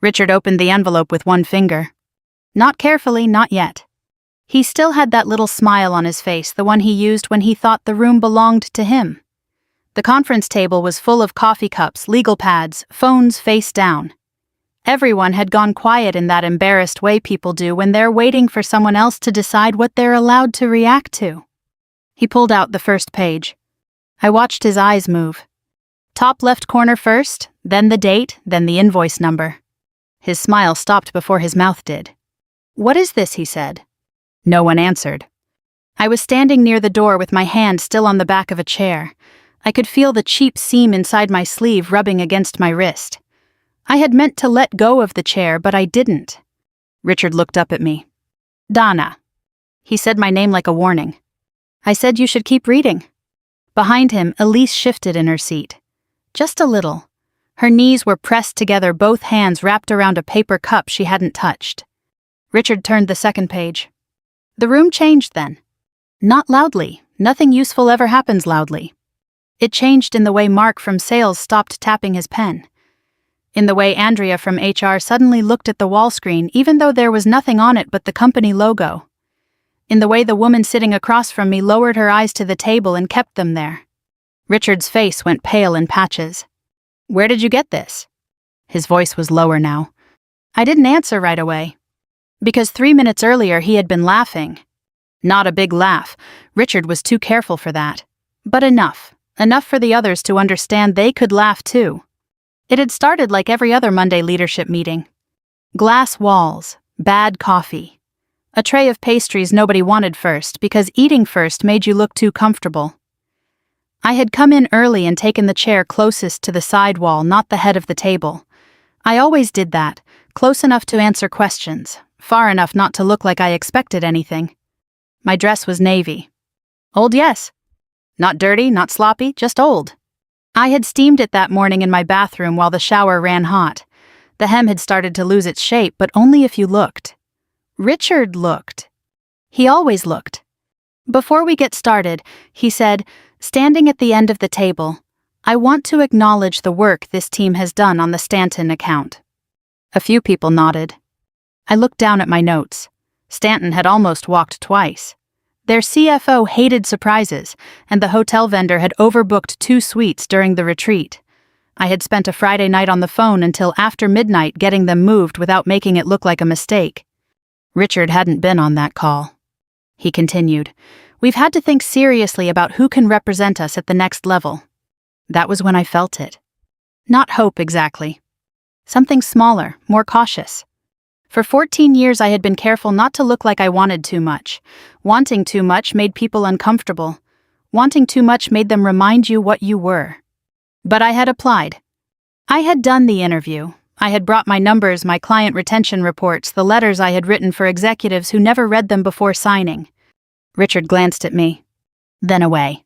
Richard opened the envelope with one finger. Not carefully, not yet. He still had that little smile on his face, the one he used when he thought the room belonged to him. The conference table was full of coffee cups, legal pads, phones face down. Everyone had gone quiet in that embarrassed way people do when they're waiting for someone else to decide what they're allowed to react to. He pulled out the first page. I watched his eyes move. Top left corner first, then the date, then the invoice number. His smile stopped before his mouth did. "What is this?" he said. No one answered. I was standing near the door with my hand still on the back of a chair. I could feel the cheap seam inside my sleeve rubbing against my wrist. I had meant to let go of the chair, but I didn't. Richard looked up at me. "Donna." He said my name like a warning. I said you should keep reading. Behind him, Elise shifted in her seat. Just a little. Her knees were pressed together, both hands wrapped around a paper cup she hadn't touched. Richard turned the second page. The room changed then. Not loudly. Nothing useful ever happens loudly. It changed in the way Mark from sales stopped tapping his pen. In the way Andrea from HR suddenly looked at the wall screen even though there was nothing on it but the company logo. In the way the woman sitting across from me lowered her eyes to the table and kept them there. Richard's face went pale in patches. "Where did you get this?" His voice was lower now. I didn't answer right away. Because 3 minutes earlier he had been laughing. Not a big laugh. Richard was too careful for that. But enough. Enough for the others to understand they could laugh too. It had started like every other Monday leadership meeting. Glass walls, bad coffee. A tray of pastries nobody wanted first because eating first made you look too comfortable. I had come in early and taken the chair closest to the side wall, not the head of the table. I always did that, close enough to answer questions, far enough not to look like I expected anything. My dress was navy. Old, yes. Not dirty, not sloppy, just old. I had steamed it that morning in my bathroom while the shower ran hot. The hem had started to lose its shape, but only if you looked. Richard looked. He always looked. Before we get started, he said, standing at the end of the table, "I want to acknowledge the work this team has done on the Stanton account." A few people nodded. I looked down at my notes. Stanton had almost walked twice. Their CFO hated surprises, and the hotel vendor had overbooked 2 suites during the retreat. I had spent a Friday night on the phone until after midnight getting them moved without making it look like a mistake. Richard hadn't been on that call. He continued, "We've had to think seriously about who can represent us at the next level." That was when I felt it. Not hope exactly. Something smaller, more cautious. For 14 years I had been careful not to look like I wanted too much. Wanting too much made people uncomfortable. Wanting too much made them remind you what you were. But I had applied. I had done the interview. I had brought my numbers, my client retention reports, the letters I had written for executives who never read them before signing. Richard glanced at me, then away.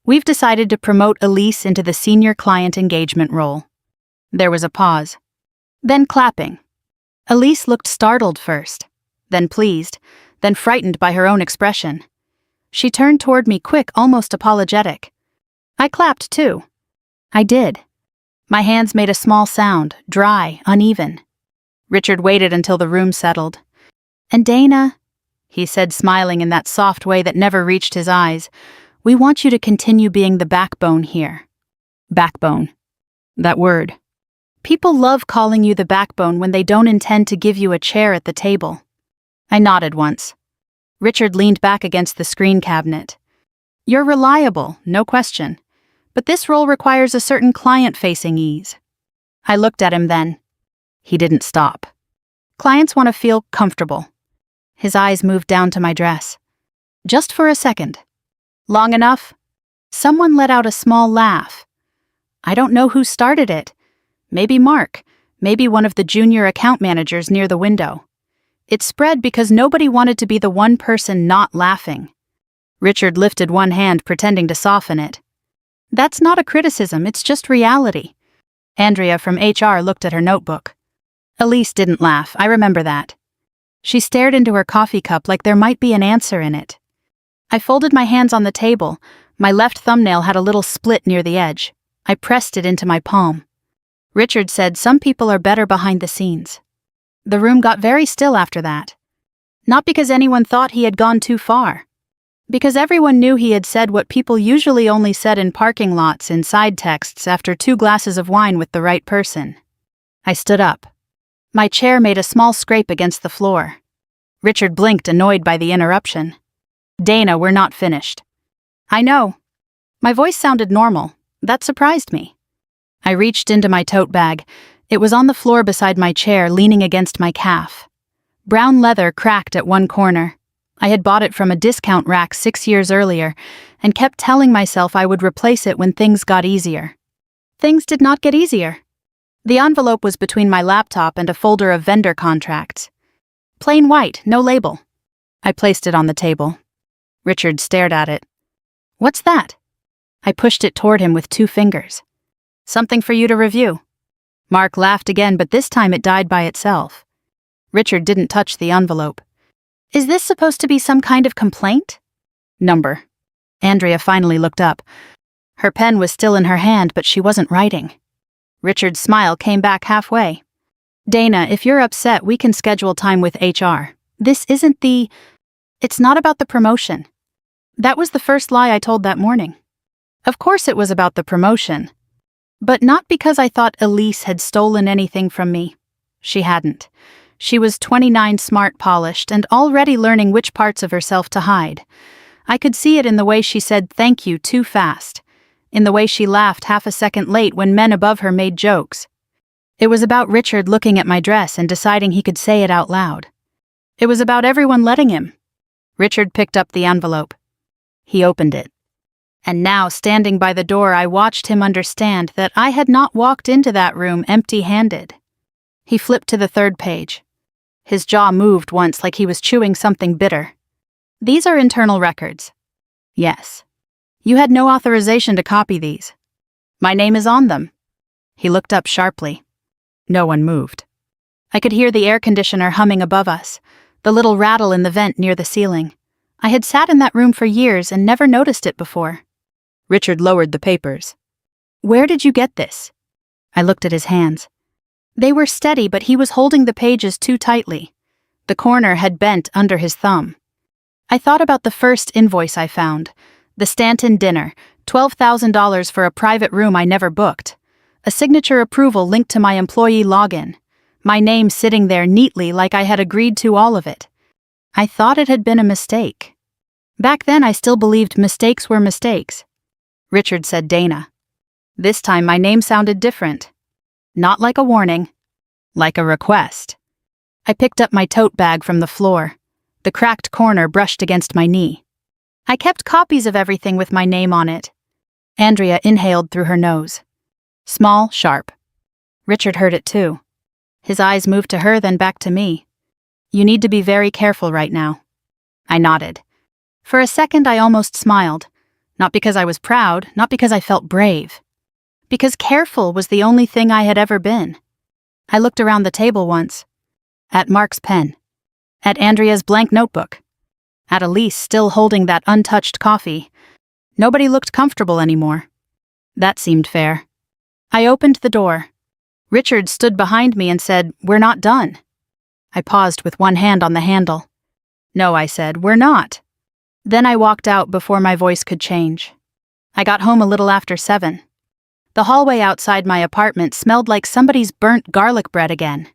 "We've decided to promote Elise into the senior client engagement role." There was a pause. Then clapping. Elise looked startled first, then pleased, then frightened by her own expression. She turned toward me quick, almost apologetic. I clapped too. I did. My hands made a small sound, dry, uneven. Richard waited until the room settled. "And Dana," he said, smiling in that soft way that never reached his eyes, "we want you to continue being the backbone here." Backbone. That word. People love calling you the backbone when they don't intend to give you a chair at the table. I nodded once. Richard leaned back against the screen cabinet. "You're reliable, no question. But this role requires a certain client-facing ease." I looked at him then. He didn't stop. "Clients want to feel comfortable." His eyes moved down to my dress. "Just for a second." "Long enough?" Someone let out a small laugh. I don't know who started it. Maybe Mark, maybe one of the junior account managers near the window. It spread because nobody wanted to be the one person not laughing. Richard lifted one hand, pretending to soften it. "That's not a criticism, it's just reality." Andrea from HR looked at her notebook. Elise didn't laugh, I remember that. She stared into her coffee cup like there might be an answer in it. I folded my hands on the table. My left thumbnail had a little split near the edge. I pressed it into my palm. Richard said some people are better behind the scenes. The room got very still after that. Not because anyone thought he had gone too far. Because everyone knew he had said what people usually only said in parking lots in side texts after 2 glasses of wine with the right person. I stood up. My chair made a small scrape against the floor. Richard blinked, annoyed by the interruption. "Dana, we're not finished." "I know." My voice sounded normal. That surprised me. I reached into my tote bag. It was on the floor beside my chair, leaning against my calf. Brown leather cracked at one corner. I had bought it from a discount rack 6 years earlier and kept telling myself I would replace it when things got easier. Things did not get easier. The envelope was between my laptop and a folder of vendor contracts. Plain white, no label. I placed it on the table. Richard stared at it. "What's that?" I pushed it toward him with 2 fingers. "Something for you to review." Mark laughed again, but this time it died by itself. Richard didn't touch the envelope. "Is this supposed to be some kind of complaint?" "Number." Andrea finally looked up. Her pen was still in her hand, but she wasn't writing. Richard's smile came back halfway. "Dana, if you're upset, we can schedule time with HR. This isn't the... It's not about the promotion." That was the first lie I told that morning. Of course it was about the promotion. But not because I thought Elise had stolen anything from me. She hadn't. She was 29, smart, polished, and already learning which parts of herself to hide. I could see it in the way she said thank you too fast, in the way she laughed half a second late when men above her made jokes. It was about Richard looking at my dress and deciding he could say it out loud. It was about everyone letting him. Richard picked up the envelope. He opened it. And now, standing by the door, I watched him understand that I had not walked into that room empty-handed. He flipped to the 3rd page. His jaw moved once like he was chewing something bitter. "These are internal records." "Yes." "You had no authorization to copy these." "My name is on them." He looked up sharply. No one moved. I could hear the air conditioner humming above us, the little rattle in the vent near the ceiling. I had sat in that room for years and never noticed it before. Richard lowered the papers. "Where did you get this?" I looked at his hands. They were steady, but he was holding the pages too tightly. The corner had bent under his thumb. I thought about the first invoice I found. The Stanton dinner, $12,000 for a private room I never booked. A signature approval linked to my employee login. My name sitting there neatly like I had agreed to all of it. I thought it had been a mistake. Back then I still believed mistakes were mistakes. Richard said Dana. This time my name sounded different. Not like a warning. Like a request. I picked up my tote bag from the floor. The cracked corner brushed against my knee. I kept copies of everything with my name on it. Andrea inhaled through her nose. Small, sharp. Richard heard it too. His eyes moved to her, then back to me. You need to be very careful right now. I nodded. For a second I almost smiled. Not because I was proud, not because I felt brave. Because careful was the only thing I had ever been. I looked around the table once. At Mark's pen. At Andrea's blank notebook. At Elise still holding that untouched coffee. Nobody looked comfortable anymore. That seemed fair. I opened the door. Richard stood behind me and said, "We're not done." I paused with one hand on the handle. "No," I said, "we're not." Then I walked out before my voice could change. I got home a little after 7. The hallway outside my apartment smelled like somebody's burnt garlic bread again.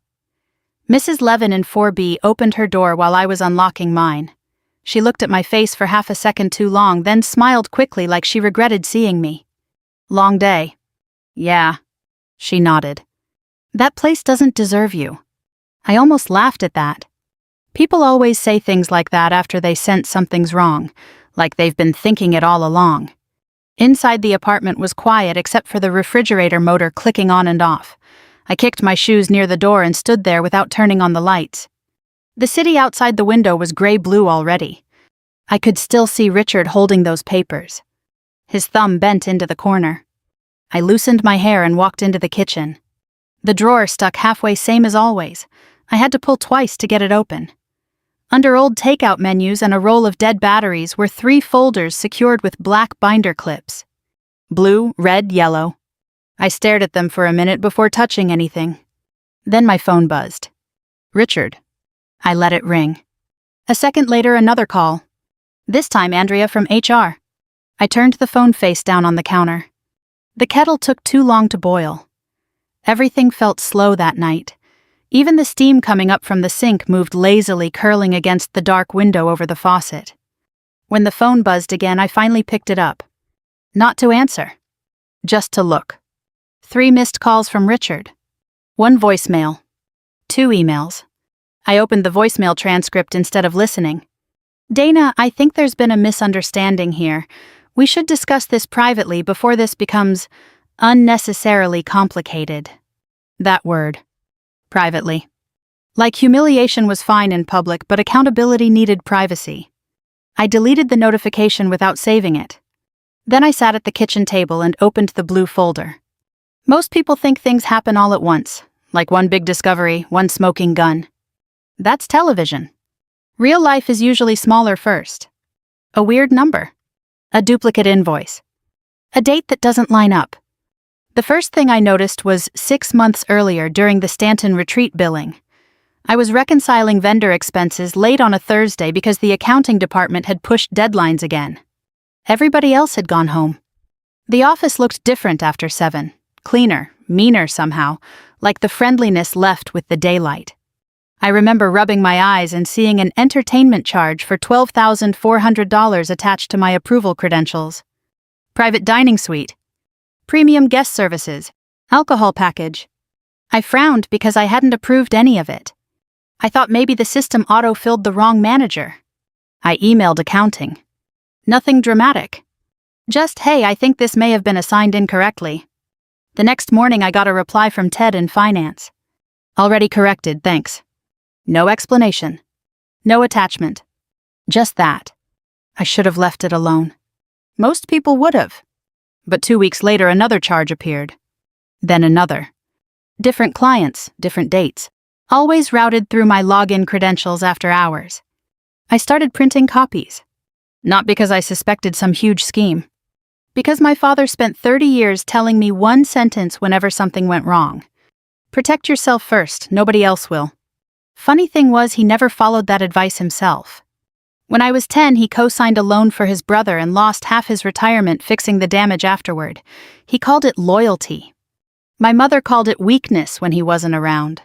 Mrs. Levin in 4B opened her door while I was unlocking mine. She looked at my face for half a second too long, then smiled quickly like she regretted seeing me. Long day. Yeah. She nodded. That place doesn't deserve you. I almost laughed at that. People always say things like that after they sense something's wrong, like they've been thinking it all along. Inside the apartment was quiet except for the refrigerator motor clicking on and off. I kicked my shoes near the door and stood there without turning on the lights. The city outside the window was gray-blue already. I could still see Richard holding those papers. His thumb bent into the corner. I loosened my hair and walked into the kitchen. The drawer stuck halfway, same as always. I had to pull twice to get it open. Under old takeout menus and a roll of dead batteries were 3 folders secured with black binder clips. Blue, red, yellow. I stared at them for a minute before touching anything. Then my phone buzzed. Richard. I let it ring. A second later, another call. This time Andrea from HR. I turned the phone face down on the counter. The kettle took too long to boil. Everything felt slow that night. Even the steam coming up from the sink moved lazily, curling against the dark window over the faucet. When the phone buzzed again, I finally picked it up. Not to answer. Just to look. 3 missed calls from Richard. 1 voicemail. 2 emails. I opened the voicemail transcript instead of listening. Dana, I think there's been a misunderstanding here. We should discuss this privately before this becomes unnecessarily complicated. That word. Privately. Like humiliation was fine in public, but accountability needed privacy. I deleted the notification without saving it. Then I sat at the kitchen table and opened the blue folder. Most people think things happen all at once, like one big discovery, one smoking gun. That's television. Real life is usually smaller first. A weird number. A duplicate invoice. A date that doesn't line up. The first thing I noticed was 6 months earlier during the Stanton retreat billing. I was reconciling vendor expenses late on a Thursday because the accounting department had pushed deadlines again. Everybody else had gone home. The office looked different after 7, cleaner, meaner somehow, like the friendliness left with the daylight. I remember rubbing my eyes and seeing an entertainment charge for $12,400 attached to my approval credentials. Private dining suite. Premium guest services. Alcohol package. I frowned because I hadn't approved any of it. I thought maybe the system auto-filled the wrong manager. I emailed accounting. Nothing dramatic. Just, hey, I think this may have been assigned incorrectly. The next morning I got a reply from Ted in finance. Already corrected, thanks. No explanation. No attachment. Just that. I should have left it alone. Most people would have. But 2 weeks later another charge appeared. Then another. Different clients, different dates. Always routed through my login credentials after hours. I started printing copies. Not because I suspected some huge scheme. Because my father spent 30 years telling me one sentence whenever something went wrong. Protect yourself first, nobody else will. Funny thing was, he never followed that advice himself. When I was 10, he co-signed a loan for his brother and lost half his retirement fixing the damage afterward. He called it loyalty. My mother called it weakness when he wasn't around.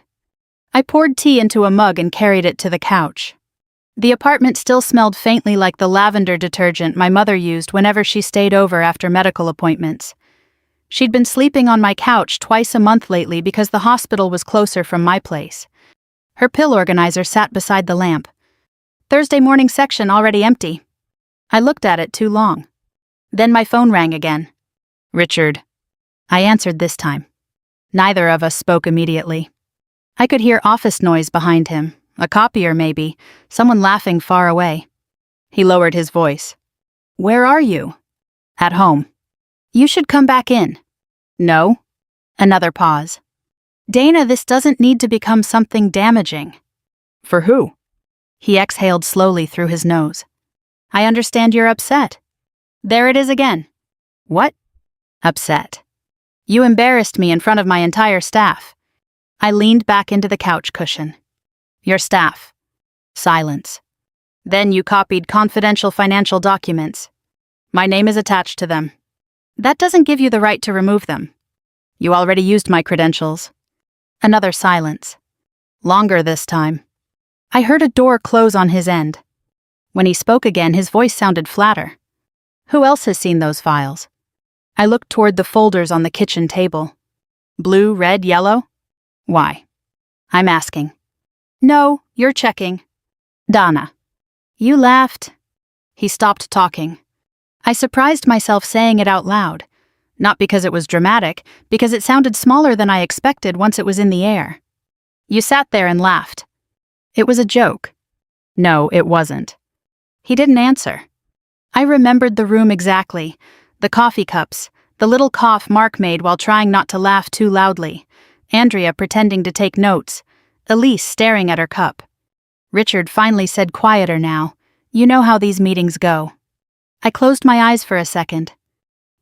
I poured tea into a mug and carried it to the couch. The apartment still smelled faintly like the lavender detergent my mother used whenever she stayed over after medical appointments. She'd been sleeping on my couch twice a month lately because the hospital was closer from my place. Her pill organizer sat beside the lamp. Thursday morning section already empty. I looked at it too long. Then my phone rang again. Richard. I answered this time. Neither of us spoke immediately. I could hear office noise behind him, a copier maybe, someone laughing far away. He lowered his voice. Where are you? At home. You should come back in. No. Another pause. Dana, this doesn't need to become something damaging. For who? He exhaled slowly through his nose. I understand you're upset. There it is again. What? Upset. You embarrassed me in front of my entire staff. I leaned back into the couch cushion. Your staff. Silence. Then you copied confidential financial documents. My name is attached to them. That doesn't give you the right to remove them. You already used my credentials. Another silence. Longer this time. I heard a door close on his end. When he spoke again, his voice sounded flatter. Who else has seen those files? I looked toward the folders on the kitchen table. Blue, red, yellow? Why? I'm asking. No, you're checking. Dana. You laughed. He stopped talking. I surprised myself saying it out loud. Not because it was dramatic, because it sounded smaller than I expected once it was in the air. You sat there and laughed. It was a joke. No, it wasn't. He didn't answer. I remembered the room exactly. The coffee cups, the little cough Mark made while trying not to laugh too loudly, Andrea pretending to take notes, Elise staring at her cup. Richard finally said quieter now, you know how these meetings go. I closed my eyes for a second.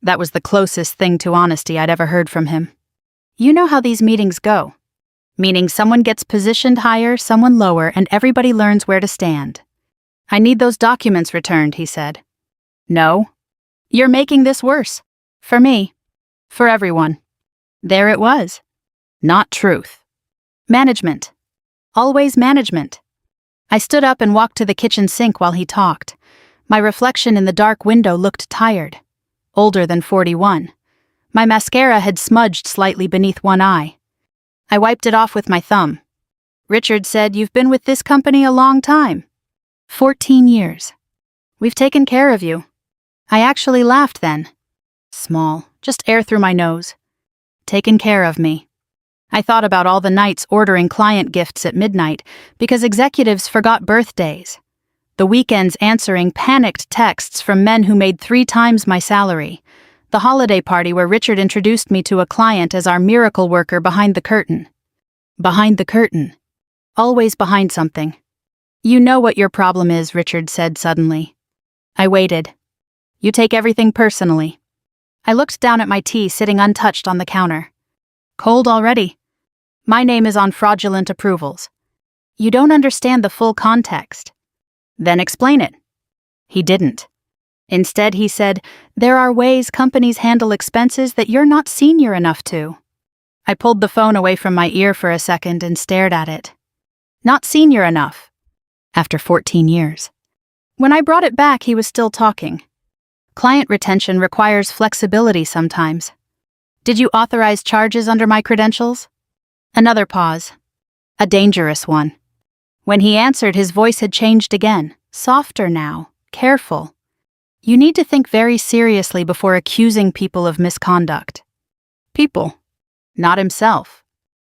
That was the closest thing to honesty I'd ever heard from him. You know how these meetings go. Meaning someone gets positioned higher, someone lower, and everybody learns where to stand. I need those documents returned, he said. No. You're making this worse. For me. For everyone. There it was. Not truth. Management. Always management. I stood up and walked to the kitchen sink while he talked. My reflection in the dark window looked tired. Older than 41. My mascara had smudged slightly beneath one eye. I wiped it off with my thumb. Richard said, "You've been with this company a long time." 14 years. We've taken care of you. I actually laughed then. Small, just air through my nose. Taken care of me. I thought about all the nights ordering client gifts at midnight because executives forgot birthdays. The weekends answering panicked texts from men who made 3 times my salary. The holiday party where Richard introduced me to a client as our miracle worker behind the curtain. Behind the curtain. Always behind something. You know what your problem is, Richard said suddenly. I waited. You take everything personally. I looked down at my tea sitting untouched on the counter. Cold already. My name is on fraudulent approvals. You don't understand the full context. Then explain it. He didn't. Instead, he said, there are ways companies handle expenses that you're not senior enough to. I pulled the phone away from my ear for a second and stared at it. Not senior enough. After 14 years. When I brought it back, he was still talking. Client retention requires flexibility sometimes. Did you authorize charges under my credentials? Another pause. A dangerous one. When he answered, his voice had changed again, softer now, careful. You need to think very seriously before accusing people of misconduct. People, not himself.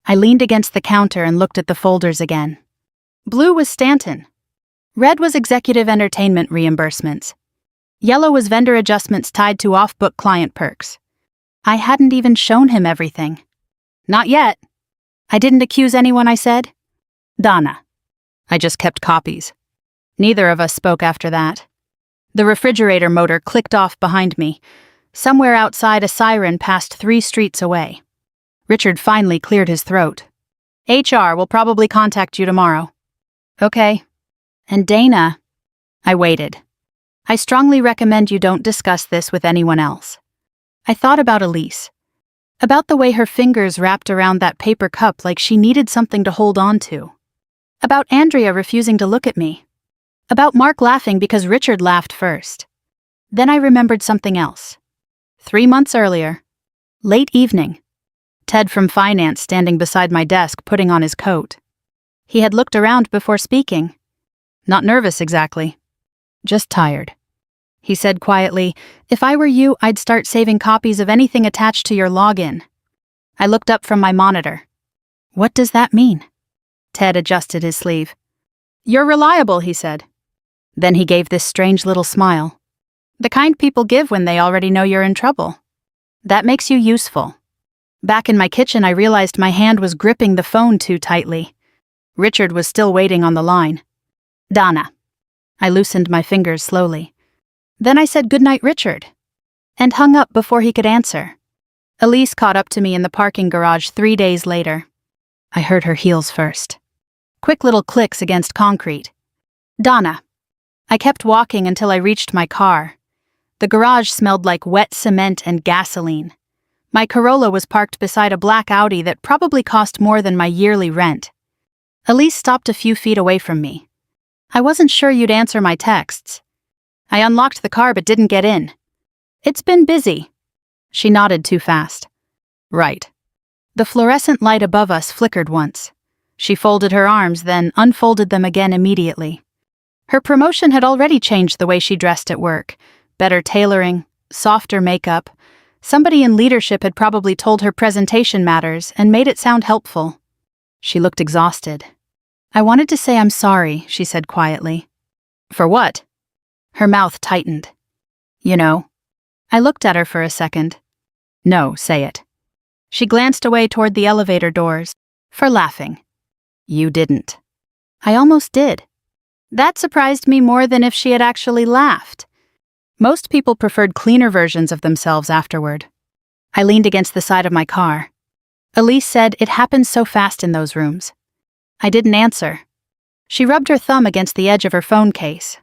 I leaned against the counter and looked at the folders again. Blue was Stanton. Red was executive entertainment reimbursements. Yellow was vendor adjustments tied to off-book client perks. I hadn't even shown him everything. Not yet. I didn't accuse anyone, I said. Donna. I just kept copies. Neither of us spoke after that. The refrigerator motor clicked off behind me. Somewhere outside, a siren passed 3 streets away. Richard finally cleared his throat. HR will probably contact you tomorrow. Okay. And Dana. I waited. I strongly recommend you don't discuss this with anyone else. I thought about Elise. About the way her fingers wrapped around that paper cup like she needed something to hold on to. About Andrea refusing to look at me. About Mark laughing because Richard laughed first. Then I remembered something else. 3 months earlier. Late evening. Ted from finance standing beside my desk putting on his coat. He had looked around before speaking. Not nervous exactly. Just tired. He said quietly, if I were you, I'd start saving copies of anything attached to your login. I looked up from my monitor. What does that mean? Ted adjusted his sleeve. You're reliable, he said. Then he gave this strange little smile. The kind people give when they already know you're in trouble. That makes you useful. Back in my kitchen, I realized my hand was gripping the phone too tightly. Richard was still waiting on the line. Donna. I loosened my fingers slowly. Then I said goodnight, Richard, and hung up before he could answer. Elise caught up to me in the parking garage 3 days later. I heard her heels first. Quick little clicks against concrete. Donna. I kept walking until I reached my car. The garage smelled like wet cement and gasoline. My Corolla was parked beside a black Audi that probably cost more than my yearly rent. Elise stopped a few feet away from me. I wasn't sure you'd answer my texts. I unlocked the car but didn't get in. It's been busy. She nodded too fast. Right. The fluorescent light above us flickered once. She folded her arms, then unfolded them again immediately. Her promotion had already changed the way she dressed at work. Better tailoring, softer makeup. Somebody in leadership had probably told her presentation matters and made it sound helpful. She looked exhausted. I wanted to say I'm sorry, she said quietly. For what? Her mouth tightened. You know. I looked at her for a second. No, say it. She glanced away toward the elevator doors. For laughing. You didn't. I almost did. That surprised me more than if she had actually laughed. Most people preferred cleaner versions of themselves afterward. I leaned against the side of my car. Elise said it happens so fast in those rooms. I didn't answer. She rubbed her thumb against the edge of her phone case.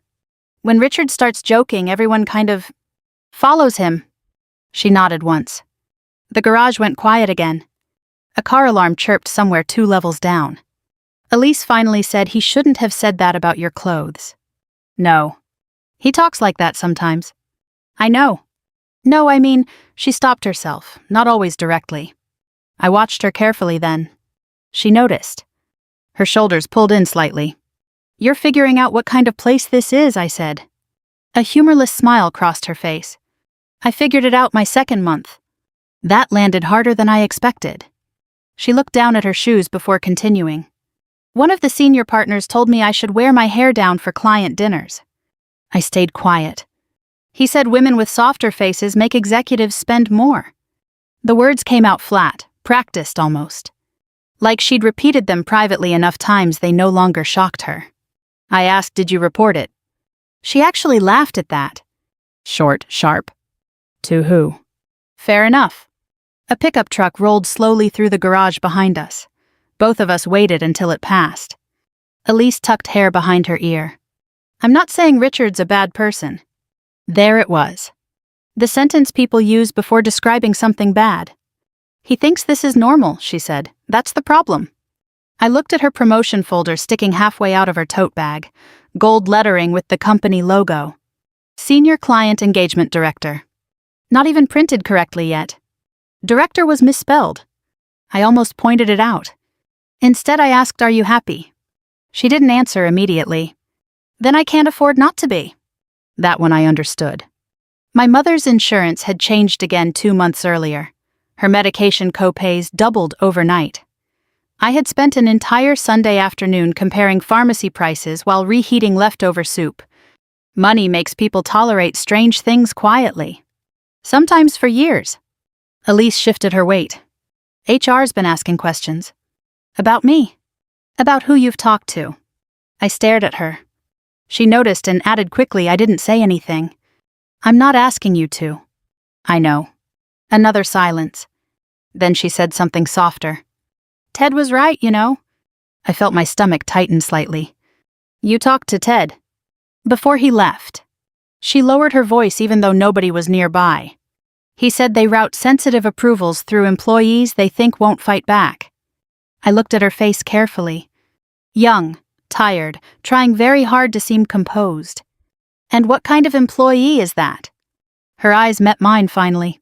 When Richard starts joking, everyone kind of follows him. She nodded once. The garage went quiet again. A car alarm chirped somewhere 2 levels down. Elise finally said he shouldn't have said that about your clothes. No. He talks like that sometimes. I know. No, I mean, she stopped herself, not always directly. I watched her carefully then. She noticed. Her shoulders pulled in slightly. You're figuring out what kind of place this is, I said. A humorless smile crossed her face. I figured it out my 2nd month. That landed harder than I expected. She looked down at her shoes before continuing. One of the senior partners told me I should wear my hair down for client dinners. I stayed quiet. He said women with softer faces make executives spend more. The words came out flat, practiced almost. Like she'd repeated them privately enough times they no longer shocked her. I asked, did you report it? She actually laughed at that. Short, sharp. To who? Fair enough. A pickup truck rolled slowly through the garage behind us. Both of us waited until it passed. Elise tucked hair behind her ear. I'm not saying Richard's a bad person. There it was. The sentence people use before describing something bad. He thinks this is normal, she said. That's the problem. I looked at her promotion folder sticking halfway out of her tote bag, gold lettering with the company logo. Senior Client Engagement Director. Not even printed correctly yet. Director was misspelled. I almost pointed it out. Instead, I asked, are you happy? She didn't answer immediately. Then I can't afford not to be. That one I understood. My mother's insurance had changed again 2 months earlier. Her medication co-pays doubled overnight. I had spent an entire Sunday afternoon comparing pharmacy prices while reheating leftover soup. Money makes people tolerate strange things quietly. Sometimes for years. Elise shifted her weight. HR's been asking questions. About me. About who you've talked to. I stared at her. She noticed and added quickly I didn't say anything. I'm not asking you to. I know. Another silence. Then she said something softer. Ted was right, you know. I felt my stomach tighten slightly. You talked to Ted. Before he left. She lowered her voice even though nobody was nearby. He said they route sensitive approvals through employees they think won't fight back. I looked at her face carefully. Young, tired, trying very hard to seem composed. And what kind of employee is that? Her eyes met mine finally.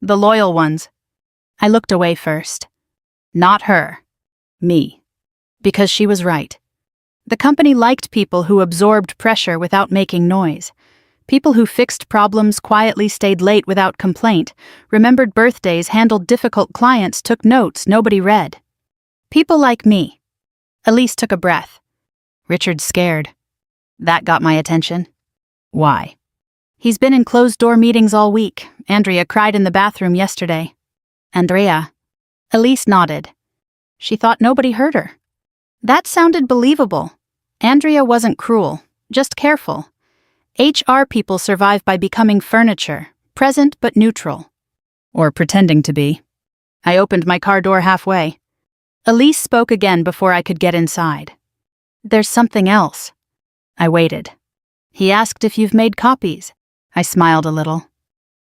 The loyal ones. I looked away first. Not her. Me. Because she was right. The company liked people who absorbed pressure without making noise. People who fixed problems, quietly stayed late without complaint, remembered birthdays, handled difficult clients, took notes nobody read. People like me. Elise took a breath. Richard's scared. That got my attention. Why? He's been in closed-door meetings all week. Andrea cried in the bathroom yesterday. Andrea. Elise nodded. She thought nobody heard her. That sounded believable. Andrea wasn't cruel, just careful. HR people survive by becoming furniture, present but neutral. Or pretending to be. I opened my car door halfway. Elise spoke again before I could get inside. There's something else. I waited. He asked if you've made copies. I smiled a little.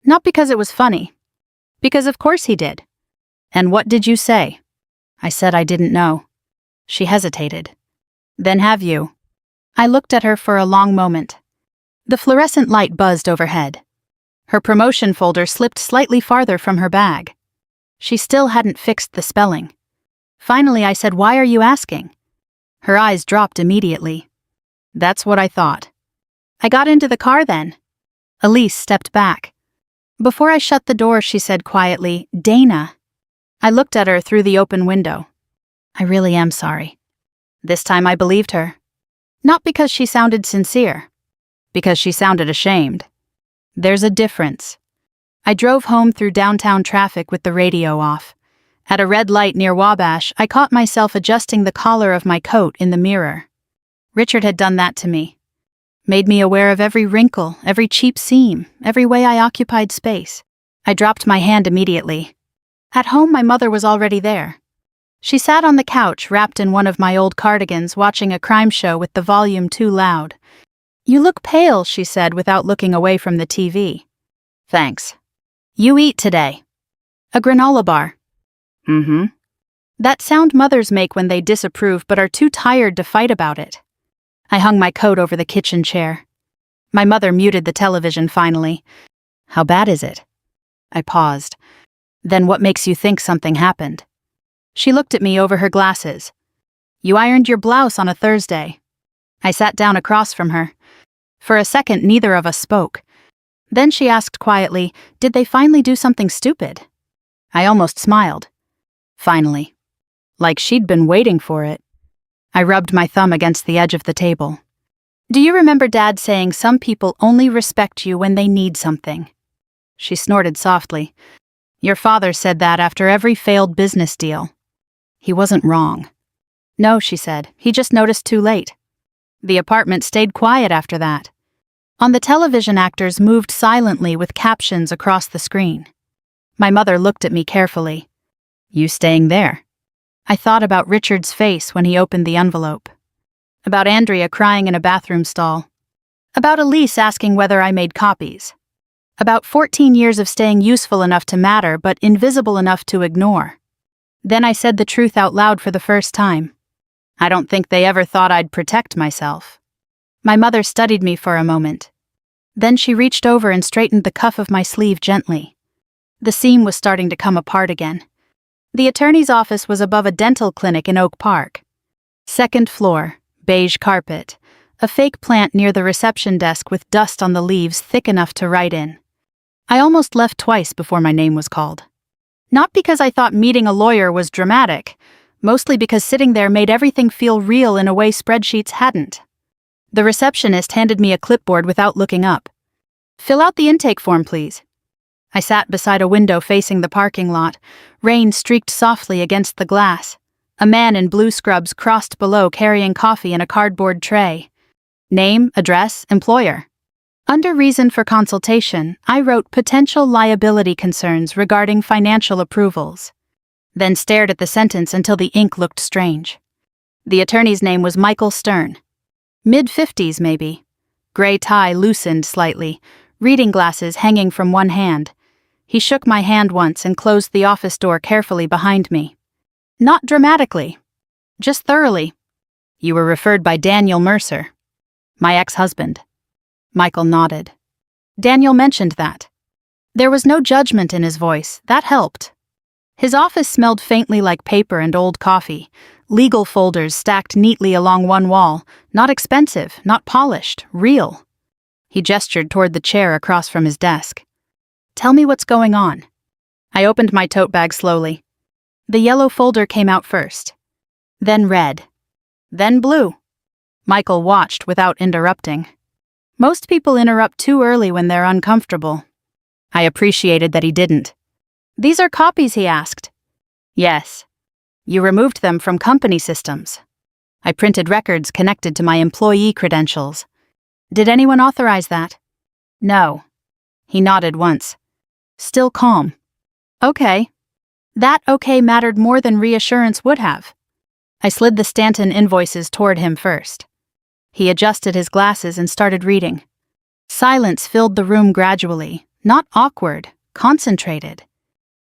Not because it was funny. Because of course he did. And what did you say? I said I didn't know. She hesitated. Then have you? I looked at her for a long moment. The fluorescent light buzzed overhead. Her promotion folder slipped slightly farther from her bag. She still hadn't fixed the spelling. Finally, I said, why are you asking? Her eyes dropped immediately. That's what I thought. I got into the car then. Elise stepped back. Before I shut the door, she said quietly, Dana. I looked at her through the open window. I really am sorry. This time I believed her. Not because she sounded sincere. Because she sounded ashamed. There's a difference. I drove home through downtown traffic with the radio off. At a red light near Wabash, I caught myself adjusting the collar of my coat in the mirror. Richard had done that to me. made me aware of every wrinkle, every cheap seam, every way I occupied space. I dropped my hand immediately. At home, my mother was already there. She sat on the couch, wrapped in one of my old cardigans, watching a crime show with the volume too loud. "You look pale," she said without looking away from the TV. "Thanks. You eat today?" "A granola bar." "Mm-hmm." That sound mothers make when they disapprove but are too tired to fight about it. I hung my coat over the kitchen chair. My mother muted the television finally. "How bad is it?" I paused. "Then what makes you think something happened?" She looked at me over her glasses. "You ironed your blouse on a Thursday." I sat down across from her. For a second, neither of us spoke. Then she asked quietly, "Did they finally do something stupid?" I almost smiled. Finally. Like she'd been waiting for it. I rubbed my thumb against the edge of the table. "Do you remember Dad saying some people only respect you when they need something?" She snorted softly. "Your father said that after every failed business deal." "He wasn't wrong." "No," she said, "he just noticed too late." The apartment stayed quiet after that. On the television, actors moved silently with captions across the screen. My mother looked at me carefully. "You staying there?" I thought about Richard's face when he opened the envelope. About Andrea crying in a bathroom stall. About Elise asking whether I made copies. About 14 years of staying useful enough to matter but invisible enough to ignore. Then I said the truth out loud for the first time. I don't think they ever thought I'd protect myself. My mother studied me for a moment. Then she reached over and straightened the cuff of my sleeve gently. The seam was starting to come apart again. The attorney's office was above a dental clinic in Oak Park. Second floor, beige carpet, a fake plant near the reception desk with dust on the leaves thick enough to write in. I almost left twice before my name was called. Not because I thought meeting a lawyer was dramatic, mostly because sitting there made everything feel real in a way spreadsheets hadn't. The receptionist handed me a clipboard without looking up. "Fill out the intake form, please." I sat beside a window facing the parking lot. Rain streaked softly against the glass. A man in blue scrubs crossed below carrying coffee in a cardboard tray. Name, address, employer. Under reason for consultation, I wrote potential liability concerns regarding financial approvals. Then stared at the sentence until the ink looked strange. The attorney's name was Michael Stern. Mid-50s, maybe. Gray tie loosened slightly, reading glasses hanging from one hand. He shook my hand once and closed the office door carefully behind me. Not dramatically. Just thoroughly. "You were referred by Daniel Mercer." "My ex-husband." Michael nodded. Daniel mentioned that. There was no judgment in his voice. That helped. His office smelled faintly like paper and old coffee. Legal folders stacked neatly along one wall. Not expensive, not polished, real. He gestured toward the chair across from his desk. "Tell me what's going on." I opened my tote bag slowly. The yellow folder came out first. Then red. Then blue. Michael watched without interrupting. Most people interrupt too early when they're uncomfortable. I appreciated that he didn't. "These are copies," he asked. "Yes." "You removed them from company systems." I printed records connected to my employee credentials. "Did anyone authorize that?" "No." He nodded once. Still calm. "Okay." That okay mattered more than reassurance would have. I slid the Stanton invoices toward him first. He adjusted his glasses and started reading. Silence filled the room gradually, not awkward, concentrated.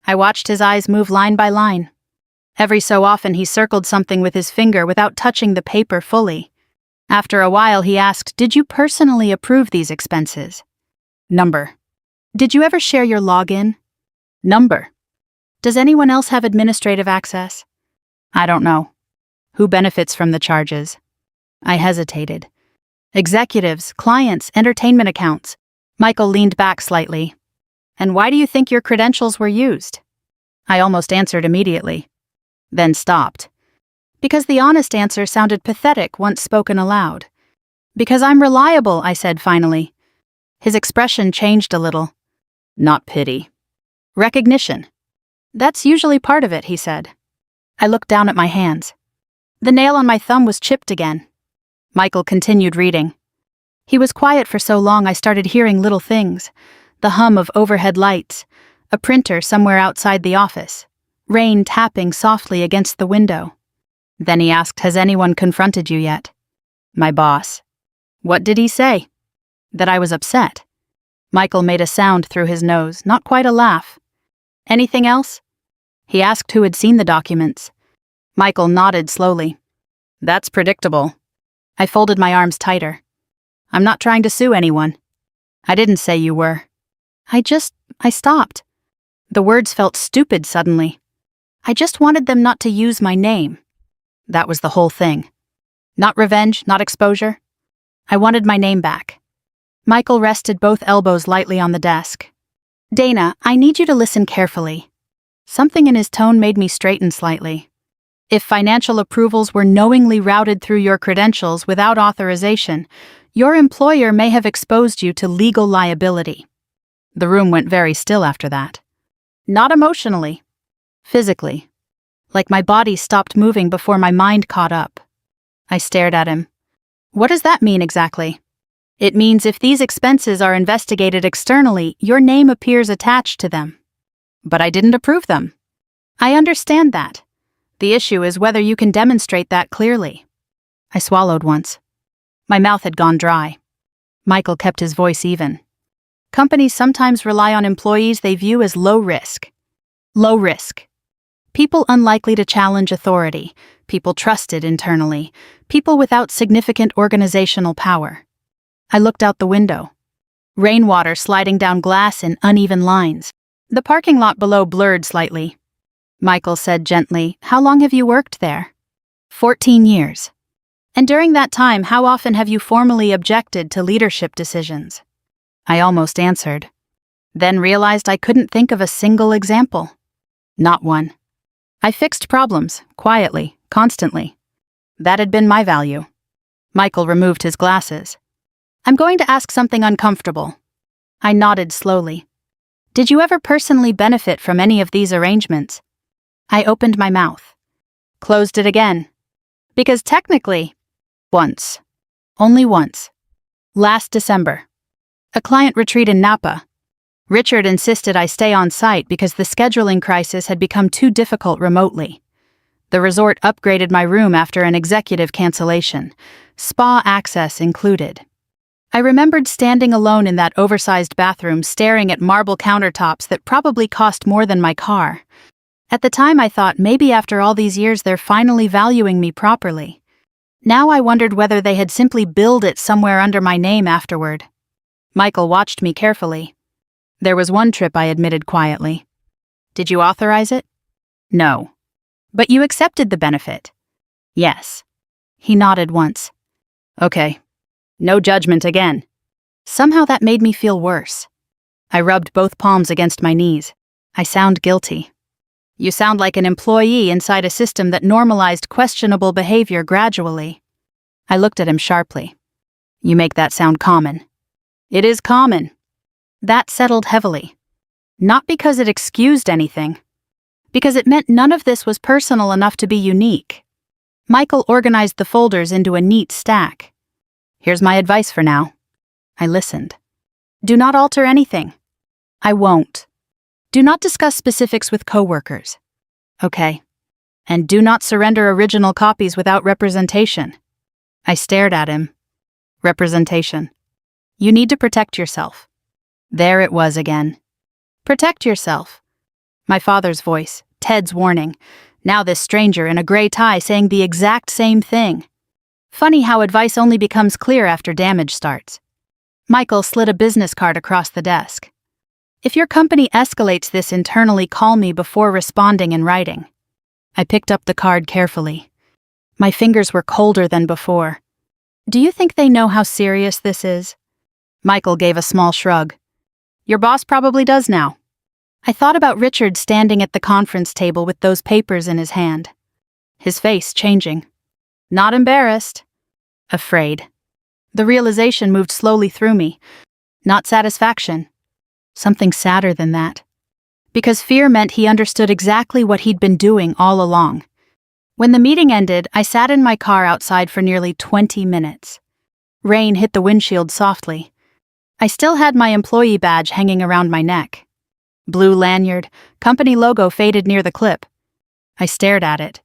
I watched his eyes move line by line. Every so often he circled something with his finger without touching the paper fully. After a while he asked, "Did you personally approve these expenses?" Number. "Did you ever share your login?" Number. "Does anyone else have administrative access?" "I don't know." "Who benefits from the charges?" I hesitated. "Executives, clients, entertainment accounts." Michael leaned back slightly. "And why do you think your credentials were used?" I almost answered immediately, then stopped. Because the honest answer sounded pathetic once spoken aloud. "Because I'm reliable," I said finally. His expression changed a little. "Not pity." "Recognition." "That's usually part of it," he said. I looked down at my hands. The nail on my thumb was chipped again. Michael continued reading. He was quiet for so long I started hearing little things. The hum of overhead lights, a printer somewhere outside the office, rain tapping softly against the window. Then he asked, "Has anyone confronted you yet?" My boss. What did he say? That I was upset. Michael made a sound through his nose, not quite a laugh. Anything else? He asked who had seen the documents. Michael nodded slowly. That's predictable. I folded my arms tighter. I'm not trying to sue anyone. I didn't say you were. I stopped. The words felt stupid suddenly. I just wanted them not to use my name. That was the whole thing. Not revenge, not exposure. I wanted my name back. Michael rested both elbows lightly on the desk. Dana, I need you to listen carefully. Something in his tone made me straighten slightly. If financial approvals were knowingly routed through your credentials without authorization, your employer may have exposed you to legal liability. The room went very still after that. Not emotionally. Physically. Like my body stopped moving before my mind caught up. I stared at him. What does that mean exactly? It means if these expenses are investigated externally, your name appears attached to them. But I didn't approve them. I understand that. The issue is whether you can demonstrate that clearly. I swallowed once. My mouth had gone dry. Michael kept his voice even. Companies sometimes rely on employees they view as low risk. Low risk. People unlikely to challenge authority, people trusted internally, people without significant organizational power. I looked out the window. Rainwater sliding down glass in uneven lines. The parking lot below blurred slightly. Michael said gently, "How long have you worked there?" 14 years. And during that time, how often have you formally objected to leadership decisions? I almost answered. Then realized I couldn't think of a single example. Not one. I fixed problems, quietly, constantly. That had been my value. Michael removed his glasses. I'm going to ask something uncomfortable. I nodded slowly. Did you ever personally benefit from any of these arrangements? I opened my mouth. Closed it again. Because technically, once. Only once. Last December. A client retreat in Napa. Richard insisted I stay on site because the scheduling crisis had become too difficult remotely. The resort upgraded my room after an executive cancellation, spa access included. I remembered standing alone in that oversized bathroom staring at marble countertops that probably cost more than my car. At the time I thought maybe after all these years they're finally valuing me properly. Now I wondered whether they had simply billed it somewhere under my name afterward. Michael watched me carefully. There was one trip I admitted quietly. Did you authorize it? No. But you accepted the benefit? Yes. He nodded once. Okay. No judgment again. Somehow that made me feel worse. I rubbed both palms against my knees. I sound guilty. You sound like an employee inside a system that normalized questionable behavior gradually. I looked at him sharply. You make that sound common. It is common. That settled heavily. Not because it excused anything. Because it meant none of this was personal enough to be unique. Michael organized the folders into a neat stack. Here's my advice for now. I listened. Do not alter anything. I won't. Do not discuss specifics with coworkers. Okay. And do not surrender original copies without representation. I stared at him. Representation. You need to protect yourself. There it was again. Protect yourself. My father's voice, Ted's warning. Now this stranger in a gray tie saying the exact same thing. Funny how advice only becomes clear after damage starts. Michael slid a business card across the desk. If your company escalates this internally, call me before responding in writing. I picked up the card carefully. My fingers were colder than before. Do you think they know how serious this is? Michael gave a small shrug. Your boss probably does now. I thought about Richard standing at the conference table with those papers in his hand. His face changing. Not embarrassed. Afraid. The realization moved slowly through me. Not satisfaction. Something sadder than that. Because fear meant he understood exactly what he'd been doing all along. When the meeting ended, I sat in my car outside for nearly 20 minutes. Rain hit the windshield softly. I still had my employee badge hanging around my neck. Blue lanyard, company logo faded near the clip. I stared at it.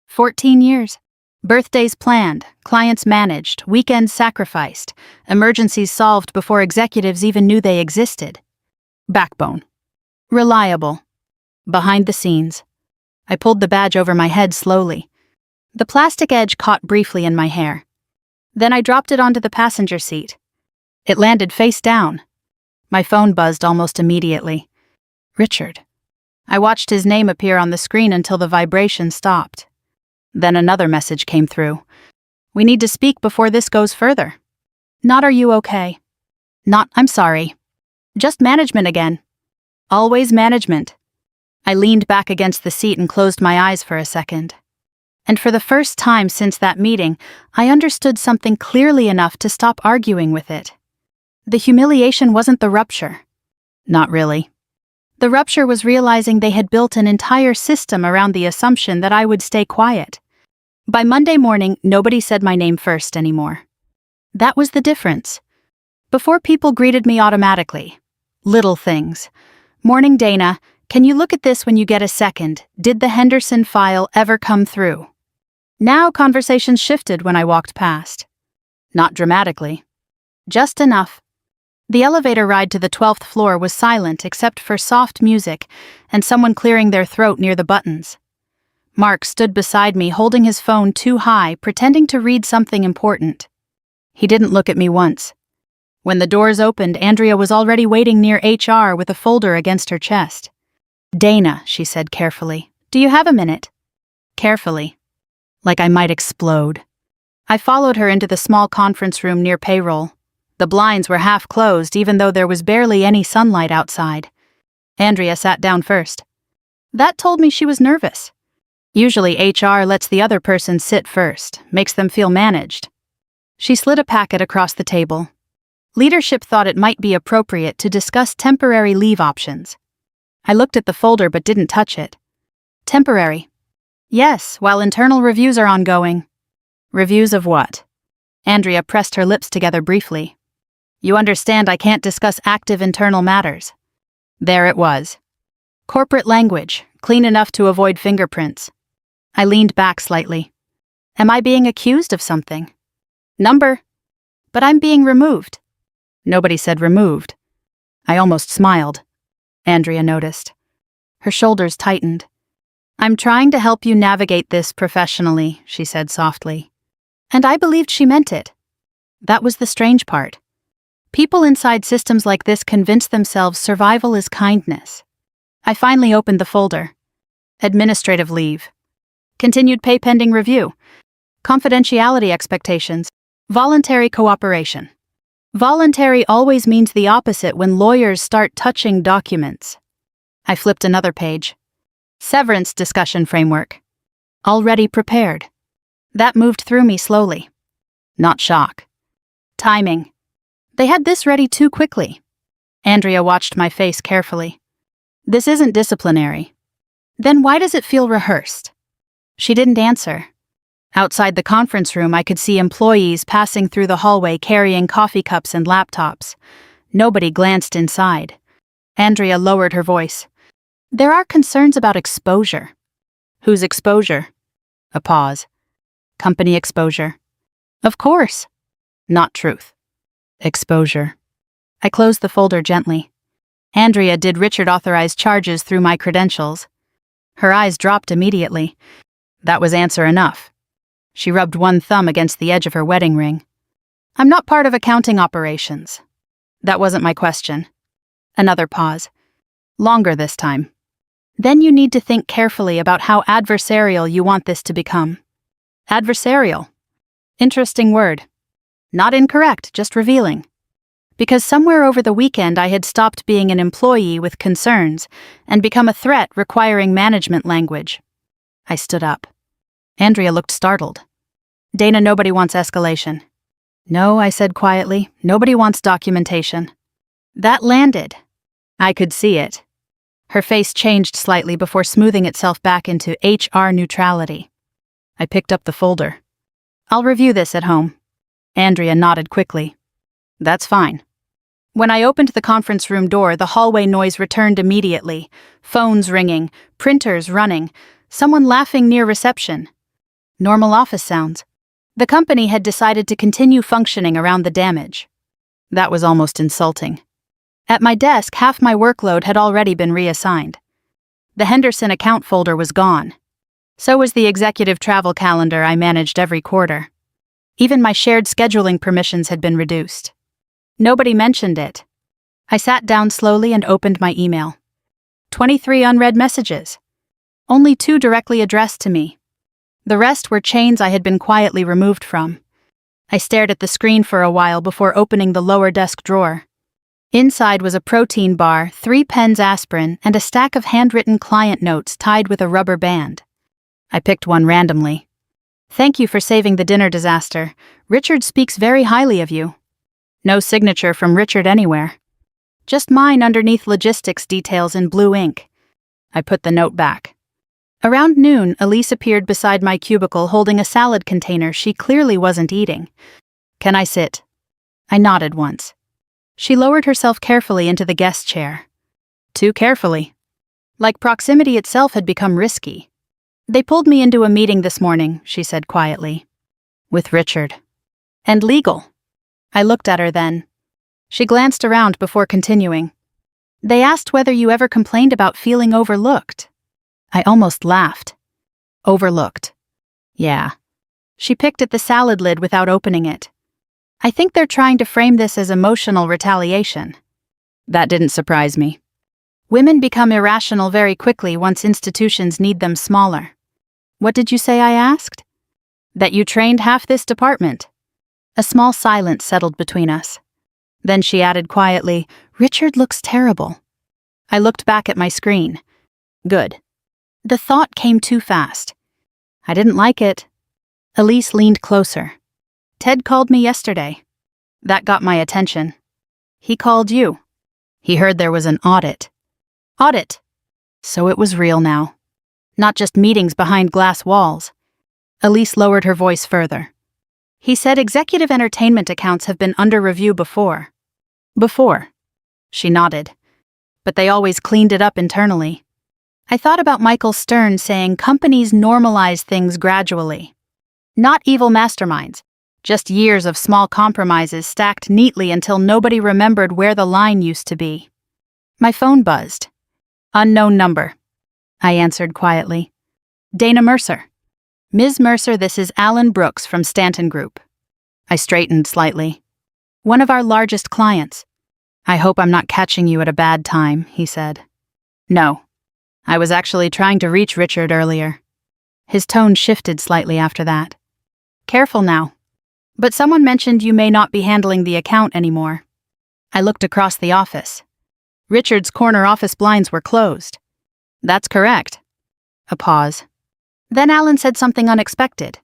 14 years. Birthdays planned, clients managed, weekends sacrificed, emergencies solved before executives even knew they existed. Backbone. Reliable. Behind the scenes. I pulled the badge over my head slowly. The plastic edge caught briefly in my hair. Then I dropped it onto the passenger seat. It landed face down. My phone buzzed almost immediately. Richard. I watched his name appear on the screen until the vibration stopped. Then another message came through. We need to speak before this goes further. Not are you okay? Not I'm sorry. Just management again. Always management. I leaned back against the seat and closed my eyes for a second. And for the first time since that meeting, I understood something clearly enough to stop arguing with it. The humiliation wasn't the rupture. Not really. The rupture was realizing they had built an entire system around the assumption that I would stay quiet. By Monday morning, nobody said my name first anymore. That was the difference. Before, people greeted me automatically. Little things. Morning, Dana. Can you look at this when you get a second? Did the Henderson file ever come through? Now conversations shifted when I walked past. Not dramatically. Just enough. The elevator ride to the 12th floor was silent except for soft music and someone clearing their throat near the buttons. Mark stood beside me holding his phone too high, pretending to read something important. He didn't look at me once. When the doors opened, Andrea was already waiting near HR with a folder against her chest. Dana, she said carefully, do you have a minute? Carefully. Like I might explode. I followed her into the small conference room near payroll. The blinds were half closed even though there was barely any sunlight outside. Andrea sat down first. That told me she was nervous. Usually HR lets the other person sit first, makes them feel managed. She slid a packet across the table. Leadership thought it might be appropriate to discuss temporary leave options. I looked at the folder but didn't touch it. Temporary. Yes, while internal reviews are ongoing. Reviews of what? Andrea pressed her lips together briefly. You understand I can't discuss active internal matters. There it was. Corporate language, clean enough to avoid fingerprints. I leaned back slightly. Am I being accused of something? Number. But I'm being removed. Nobody said removed. I almost smiled. Andrea noticed. Her shoulders tightened. I'm trying to help you navigate this professionally, she said softly. And I believed she meant it. That was the strange part. People inside systems like this convince themselves survival is kindness. I finally opened the folder. Administrative leave. Continued pay pending review. Confidentiality expectations. Voluntary cooperation. Voluntary always means the opposite when lawyers start touching documents. I flipped another page. Severance discussion framework. Already prepared. That moved through me slowly. Not shock. Timing. They had this ready too quickly. Andrea watched my face carefully. This isn't disciplinary. Then why does it feel rehearsed? She didn't answer. Outside the conference room, I could see employees passing through the hallway carrying coffee cups and laptops. Nobody glanced inside. Andrea lowered her voice. There are concerns about exposure. Whose exposure? A pause. Company exposure. Of course. Not truth. Exposure. I closed the folder gently. Andrea did Richard authorize charges through my credentials. Her eyes dropped immediately. That was answer enough. She rubbed one thumb against the edge of her wedding ring. I'm not part of accounting operations. That wasn't my question. Another pause. Longer this time. Then you need to think carefully about how adversarial you want this to become. Adversarial. Interesting word. Not incorrect, just revealing. Because somewhere over the weekend I had stopped being an employee with concerns and become a threat requiring management language. I stood up. Andrea looked startled. Dana, nobody wants escalation. No, I said quietly, nobody wants documentation. That landed. I could see it. Her face changed slightly before smoothing itself back into HR neutrality. I picked up the folder. I'll review this at home. Andrea nodded quickly. That's fine. When I opened the conference room door, the hallway noise returned immediately. Phones ringing, printers running, someone laughing near reception. Normal office sounds. The company had decided to continue functioning around the damage. That was almost insulting. At my desk, half my workload had already been reassigned. The Henderson account folder was gone. So was the executive travel calendar I managed every quarter. Even my shared scheduling permissions had been reduced. Nobody mentioned it. I sat down slowly and opened my email. 23 unread messages. Only 2 directly addressed to me. The rest were chains I had been quietly removed from. I stared at the screen for a while before opening the lower desk drawer. Inside was a protein bar, 3 pens aspirin, and a stack of handwritten client notes tied with a rubber band. I picked one randomly. Thank you for saving the dinner disaster. Richard speaks very highly of you. No signature from Richard anywhere. Just mine underneath logistics details in blue ink. I put the note back. Around noon, Elise appeared beside my cubicle holding a salad container she clearly wasn't eating. Can I sit? I nodded once. She lowered herself carefully into the guest chair. Too carefully. Like proximity itself had become risky. They pulled me into a meeting this morning, she said quietly. With Richard. And legal. I looked at her then. She glanced around before continuing. They asked whether you ever complained about feeling overlooked. I almost laughed. Overlooked. Yeah. She picked at the salad lid without opening it. I think they're trying to frame this as emotional retaliation. That didn't surprise me. Women become irrational very quickly once institutions need them smaller. What did you say I asked? That you trained half this department. A small silence settled between us. Then she added quietly, Richard looks terrible. I looked back at my screen. Good. The thought came too fast. I didn't like it. Elise leaned closer. Ted called me yesterday. That got my attention. He called you. He heard there was an audit. Audit. So it was real now. Not just meetings behind glass walls. Elise lowered her voice further. He said executive entertainment accounts have been under review before. Before. She nodded. But they always cleaned it up internally. I thought about Michael Stern saying companies normalize things gradually. Not evil masterminds, just years of small compromises stacked neatly until nobody remembered where the line used to be. My phone buzzed. Unknown number. I answered quietly. Dana Mercer. Ms. Mercer, this is Alan Brooks from Stanton Group. I straightened slightly. One of our largest clients. I hope I'm not catching you at a bad time, he said. No. I was actually trying to reach Richard earlier. His tone shifted slightly after that. Careful now. But someone mentioned you may not be handling the account anymore. I looked across the office. Richard's corner office blinds were closed. That's correct. A pause. Then Alan said something unexpected.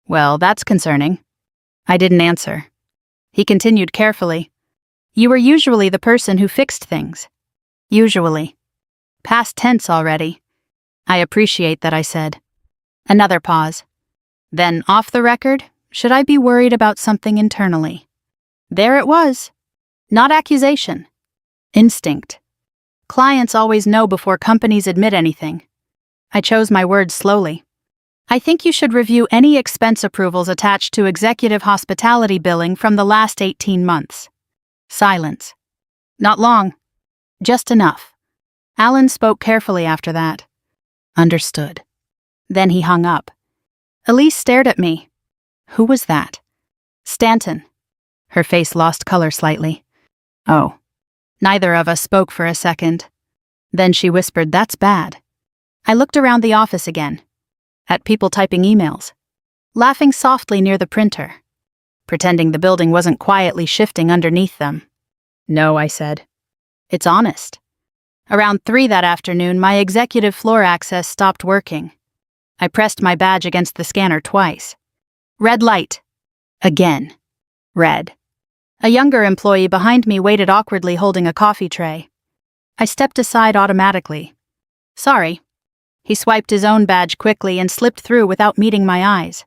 Well, that's concerning. I didn't answer. He continued carefully. You were usually the person who fixed things. Usually. Past tense already. I appreciate that, I said. Another pause. Then, off the record, should I be worried about something internally? There it was. Not accusation. Instinct. Clients always know before companies admit anything. I chose my words slowly. I think you should review any expense approvals attached to executive hospitality billing from the last 18 months. Silence. Not long. Just enough. Alan spoke carefully after that. Understood. Then he hung up. Elise stared at me. Who was that? Stanton. Her face lost color slightly. Oh. Neither of us spoke for a second. Then she whispered, That's bad. I looked around the office again. At people typing emails. Laughing softly near the printer. Pretending the building wasn't quietly shifting underneath them. No, I said. It's honest. Around 3 that afternoon, my executive floor access stopped working. I pressed my badge against the scanner twice. Red light. Again. Red. A younger employee behind me waited awkwardly holding a coffee tray. I stepped aside automatically. Sorry. He swiped his own badge quickly and slipped through without meeting my eyes.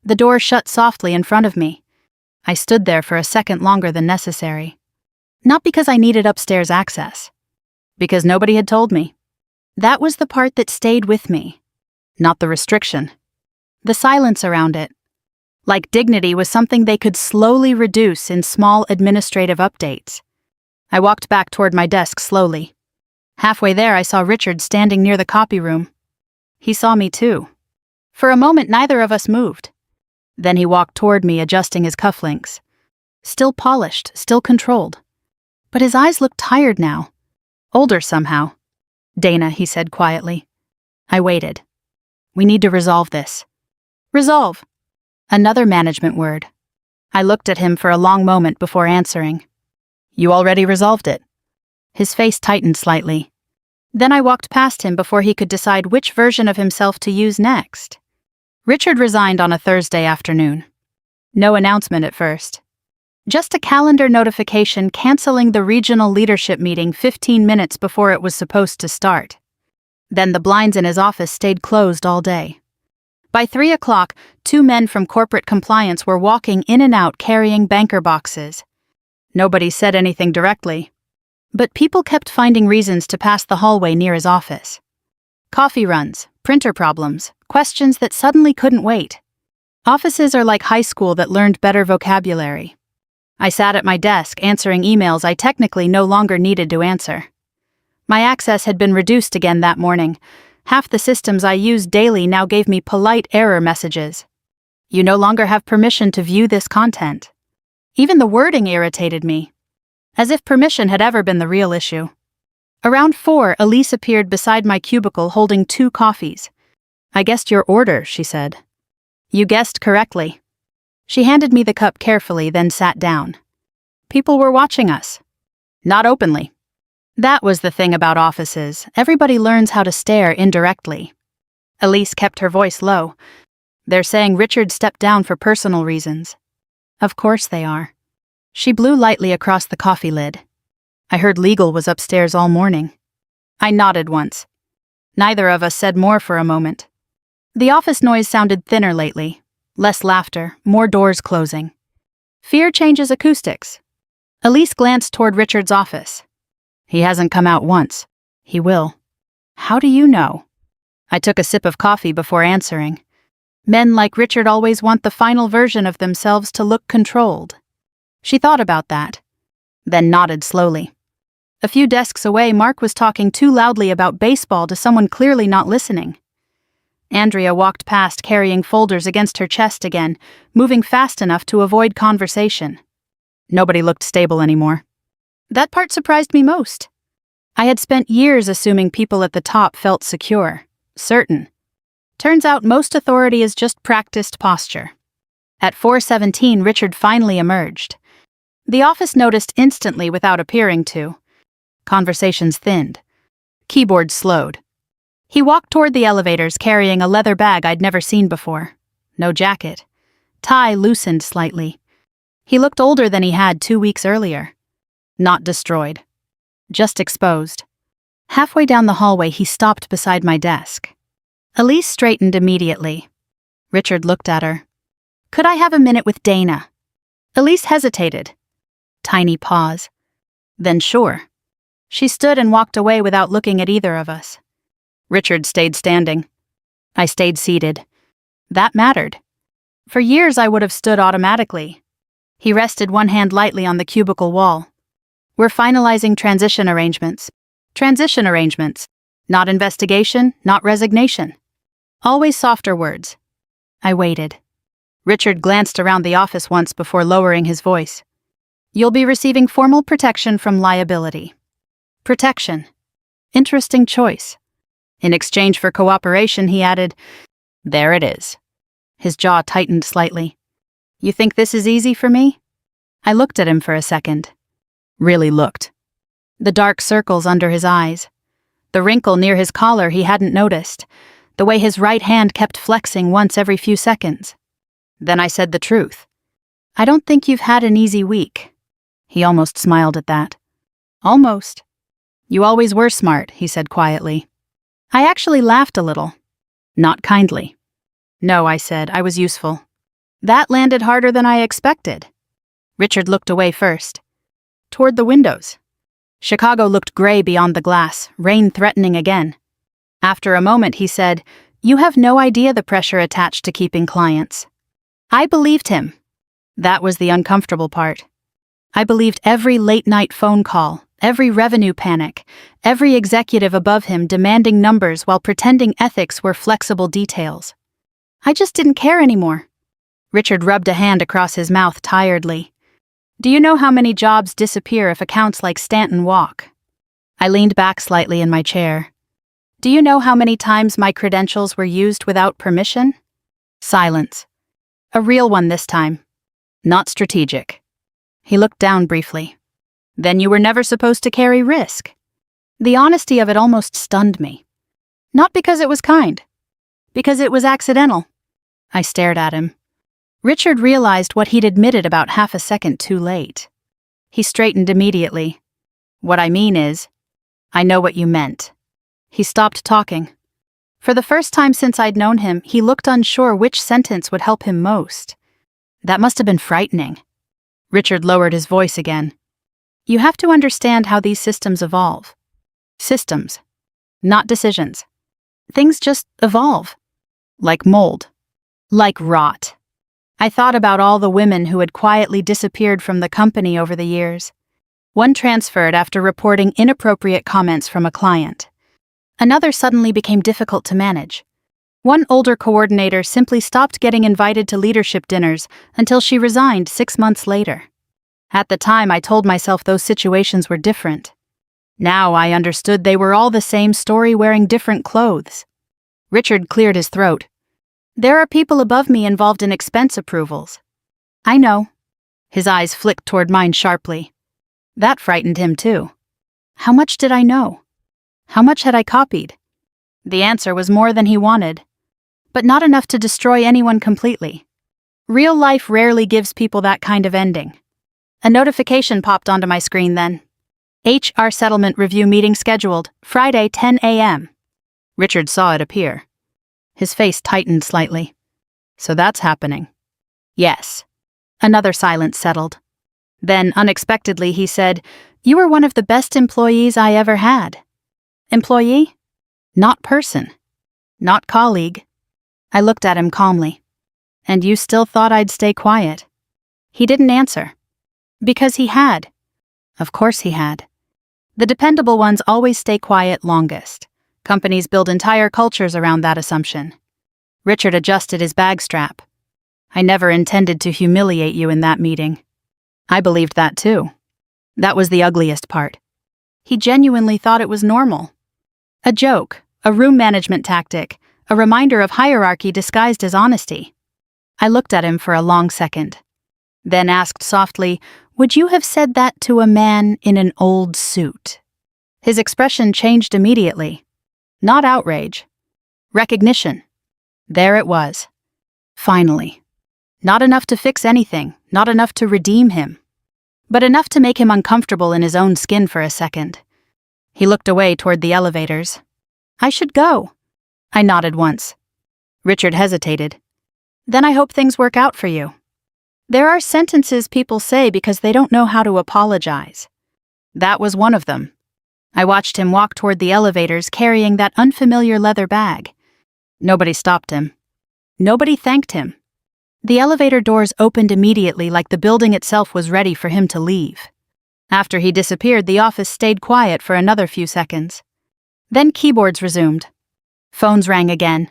The door shut softly in front of me. I stood there for a second longer than necessary. Not because I needed upstairs access. Because nobody had told me. That was the part that stayed with me. Not the restriction. The silence around it. Like dignity was something they could slowly reduce in small administrative updates. I walked back toward my desk slowly. Halfway there I saw Richard standing near the copy room. He saw me too. For a moment neither of us moved. Then he walked toward me, adjusting his cufflinks. Still polished, still controlled. But his eyes looked tired now. Older somehow. "Dana," he said quietly. I waited. "We need to resolve this." Resolve. Another management word. I looked at him for a long moment before answering. "You already resolved it." His face tightened slightly. Then I walked past him before he could decide which version of himself to use next. Richard resigned on a Thursday afternoon. No announcement at first. Just a calendar notification canceling the regional leadership meeting 15 minutes before it was supposed to start. Then the blinds in his office stayed closed all day. By 3 o'clock, 2 men from corporate compliance were walking in and out carrying banker boxes. Nobody said anything directly, but people kept finding reasons to pass the hallway near his office. Coffee runs, printer problems, questions that suddenly couldn't wait. Offices are like high school that learned better vocabulary. I sat at my desk answering emails I technically no longer needed to answer. My access had been reduced again that morning. Half the systems I used daily now gave me polite error messages. "You no longer have permission to view this content." Even the wording irritated me. As if permission had ever been the real issue. Around 4, Elise appeared beside my cubicle holding 2 coffees. "I guessed your order," she said. "You guessed correctly." She handed me the cup carefully, then sat down. People were watching us. Not openly. That was the thing about offices. Everybody learns how to stare indirectly. Elise kept her voice low. "They're saying Richard stepped down for personal reasons." "Of course they are." She blew lightly across the coffee lid. "I heard legal was upstairs all morning." I nodded once. Neither of us said more for a moment. The office noise sounded thinner lately. Less laughter, more doors closing. Fear changes acoustics. Elise glanced toward Richard's office. "He hasn't come out once. He will." "How do you know?" I took a sip of coffee before answering. Men like Richard always want the final version of themselves to look controlled. She thought about that, then nodded slowly. A few desks away, Mark was talking too loudly about baseball to someone clearly not listening. Andrea walked past carrying folders against her chest again, moving fast enough to avoid conversation. Nobody looked stable anymore. That part surprised me most. I had spent years assuming people at the top felt secure, certain. Turns out most authority is just practiced posture. At 4:17, Richard finally emerged. The office noticed instantly without appearing to. Conversations thinned. Keyboards slowed. He walked toward the elevators carrying a leather bag I'd never seen before. No jacket. Tie loosened slightly. He looked older than he had 2 weeks earlier. Not destroyed. Just exposed. Halfway down the hallway, he stopped beside my desk. Elise straightened immediately. Richard looked at her. "Could I have a minute with Dana?" Elise hesitated. Tiny pause. Then sure. She stood and walked away without looking at either of us. Richard stayed standing. I stayed seated. That mattered. For years I would have stood automatically. He rested one hand lightly on the cubicle wall. "We're finalizing transition arrangements. Transition arrangements. Not investigation, not resignation." Always softer words. I waited. Richard glanced around the office once before lowering his voice. "You'll be receiving formal protection from liability." Protection. Interesting choice. In exchange for cooperation, he added, "There it is." His jaw tightened slightly. "You think this is easy for me?" I looked at him for a second. Really looked. The dark circles under his eyes. The wrinkle near his collar he hadn't noticed. The way his right hand kept flexing once every few seconds. Then I said the truth. "I don't think you've had an easy week." He almost smiled at that. "Almost." "You always were smart," he said quietly. I actually laughed a little. Not kindly. "No," I said, "I was useful." That landed harder than I expected. Richard looked away first. Toward the windows. Chicago looked gray beyond the glass, rain threatening again. After a moment, he said, "You have no idea the pressure attached to keeping clients." I believed him. That was the uncomfortable part. I believed every late-night phone call, every revenue panic, every executive above him demanding numbers while pretending ethics were flexible details. I just didn't care anymore. Richard rubbed a hand across his mouth tiredly. Do you know how many jobs disappear if accounts like Stanton walk? I leaned back slightly in my chair. Do you know how many times my credentials were used without permission? Silence. A real one this time. Not strategic. He looked down briefly. Then you were never supposed to carry risk. The honesty of it almost stunned me. Not because it was kind. Because it was accidental. I stared at him. Richard realized what he'd admitted about half a second too late. He straightened immediately. What I mean is, I know what you meant. He stopped talking. For the first time since I'd known him, he looked unsure which sentence would help him most. That must have been frightening. Richard lowered his voice again. You have to understand how these systems evolve. Systems, not decisions. Things just evolve. Like mold. Like rot. I thought about all the women who had quietly disappeared from the company over the years. One transferred after reporting inappropriate comments from a client. Another suddenly became difficult to manage. One older coordinator simply stopped getting invited to leadership dinners until she resigned 6 months later. At the time, I told myself those situations were different. Now I understood they were all the same story wearing different clothes. Richard cleared his throat. There are people above me involved in expense approvals. I know. His eyes flicked toward mine sharply. That frightened him too. How much did I know? How much had I copied? The answer was more than he wanted. But not enough to destroy anyone completely. Real life rarely gives people that kind of ending. A notification popped onto my screen then. HR settlement review meeting scheduled, Friday 10 a.m. Richard saw it appear. His face tightened slightly. So that's happening. Yes. Another silence settled. Then, unexpectedly, he said, You were one of the best employees I ever had. Employee? Not person. Not colleague. I looked at him calmly. And you still thought I'd stay quiet? He didn't answer. Because he had. Of course he had. The dependable ones always stay quiet longest. Companies build entire cultures around that assumption. Richard adjusted his bag strap. I never intended to humiliate you in that meeting. I believed that too. That was the ugliest part. He genuinely thought it was normal. A joke, a room management tactic, a reminder of hierarchy disguised as honesty. I looked at him for a long second. Then asked softly, Would you have said that to a man in an old suit? His expression changed immediately. Not outrage. Recognition. There it was. Finally. Not enough to fix anything, not enough to redeem him. But enough to make him uncomfortable in his own skin for a second. He looked away toward the elevators. I should go. I nodded once. Richard hesitated. Then I hope things work out for you. There are sentences people say because they don't know how to apologize. That was one of them. I watched him walk toward the elevators carrying that unfamiliar leather bag. Nobody stopped him. Nobody thanked him. The elevator doors opened immediately like the building itself was ready for him to leave. After he disappeared, the office stayed quiet for another few seconds. Then keyboards resumed. Phones rang again.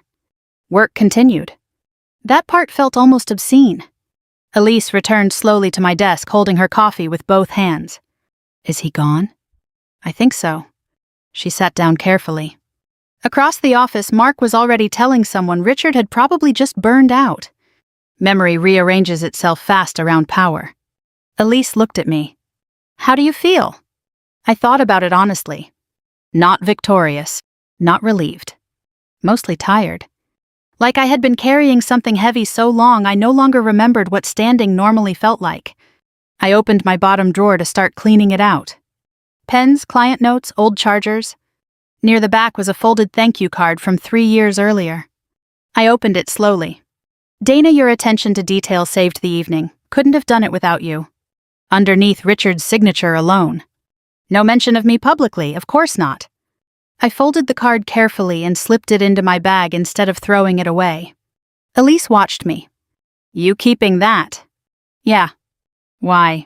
Work continued. That part felt almost obscene. Elise returned slowly to my desk holding her coffee with both hands. Is he gone? I think so. She sat down carefully. Across the office, Mark was already telling someone Richard had probably just burned out. Memory rearranges itself fast around power. Elise looked at me. How do you feel? I thought about it honestly. Not victorious. Not relieved. Mostly tired. Like I had been carrying something heavy so long I no longer remembered what standing normally felt like. I opened my bottom drawer to start cleaning it out. Pens, client notes, old chargers. Near the back was a folded thank you card from 3 years earlier. I opened it slowly. Dana, your attention to detail saved the evening. Couldn't have done it without you. underneath Richard's signature alone. No mention of me publicly, of course not. I folded the card carefully and slipped it into my bag instead of throwing it away. Elise watched me. You keeping that? Yeah. Why?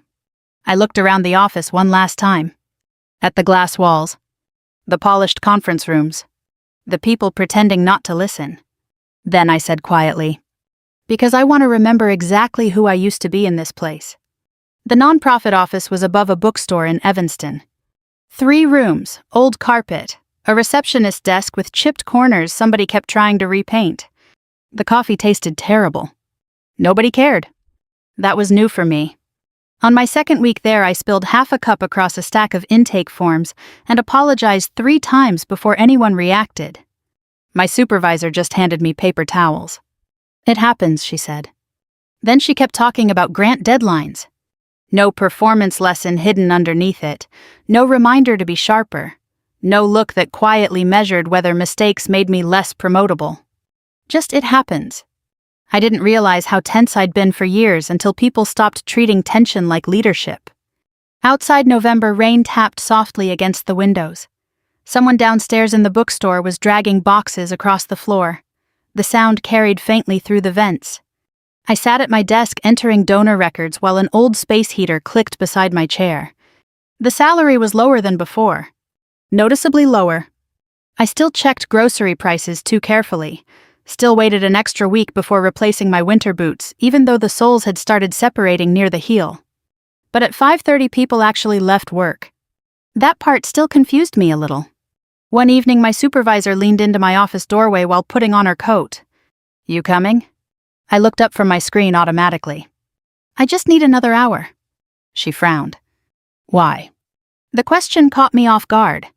I looked around the office one last time. At the glass walls. The polished conference rooms. The people pretending not to listen. Then I said quietly, because I want to remember exactly who I used to be in this place. The nonprofit office was above a bookstore in Evanston. 3 rooms, old carpet, a receptionist desk with chipped corners somebody kept trying to repaint. The coffee tasted terrible. Nobody cared. That was new for me. On my second week there, I spilled half a cup across a stack of intake forms and apologized 3 times before anyone reacted. My supervisor just handed me paper towels. It happens, she said. Then she kept talking about grant deadlines. No performance lesson hidden underneath it, no reminder to be sharper, no look that quietly measured whether mistakes made me less promotable. Just it happens. I didn't realize how tense I'd been for years until people stopped treating tension like leadership. Outside November, rain tapped softly against the windows. Someone downstairs in the bookstore was dragging boxes across the floor. The sound carried faintly through the vents. I sat at my desk entering donor records while an old space heater clicked beside my chair. The salary was lower than before. Noticeably lower. I still checked grocery prices too carefully. Still waited an extra week before replacing my winter boots, even though the soles had started separating near the heel. But at 5:30 people actually left work. That part still confused me a little. One evening my supervisor leaned into my office doorway while putting on her coat. You coming? I looked up from my screen automatically. I just need another hour. She frowned. Why? The question caught me off guard.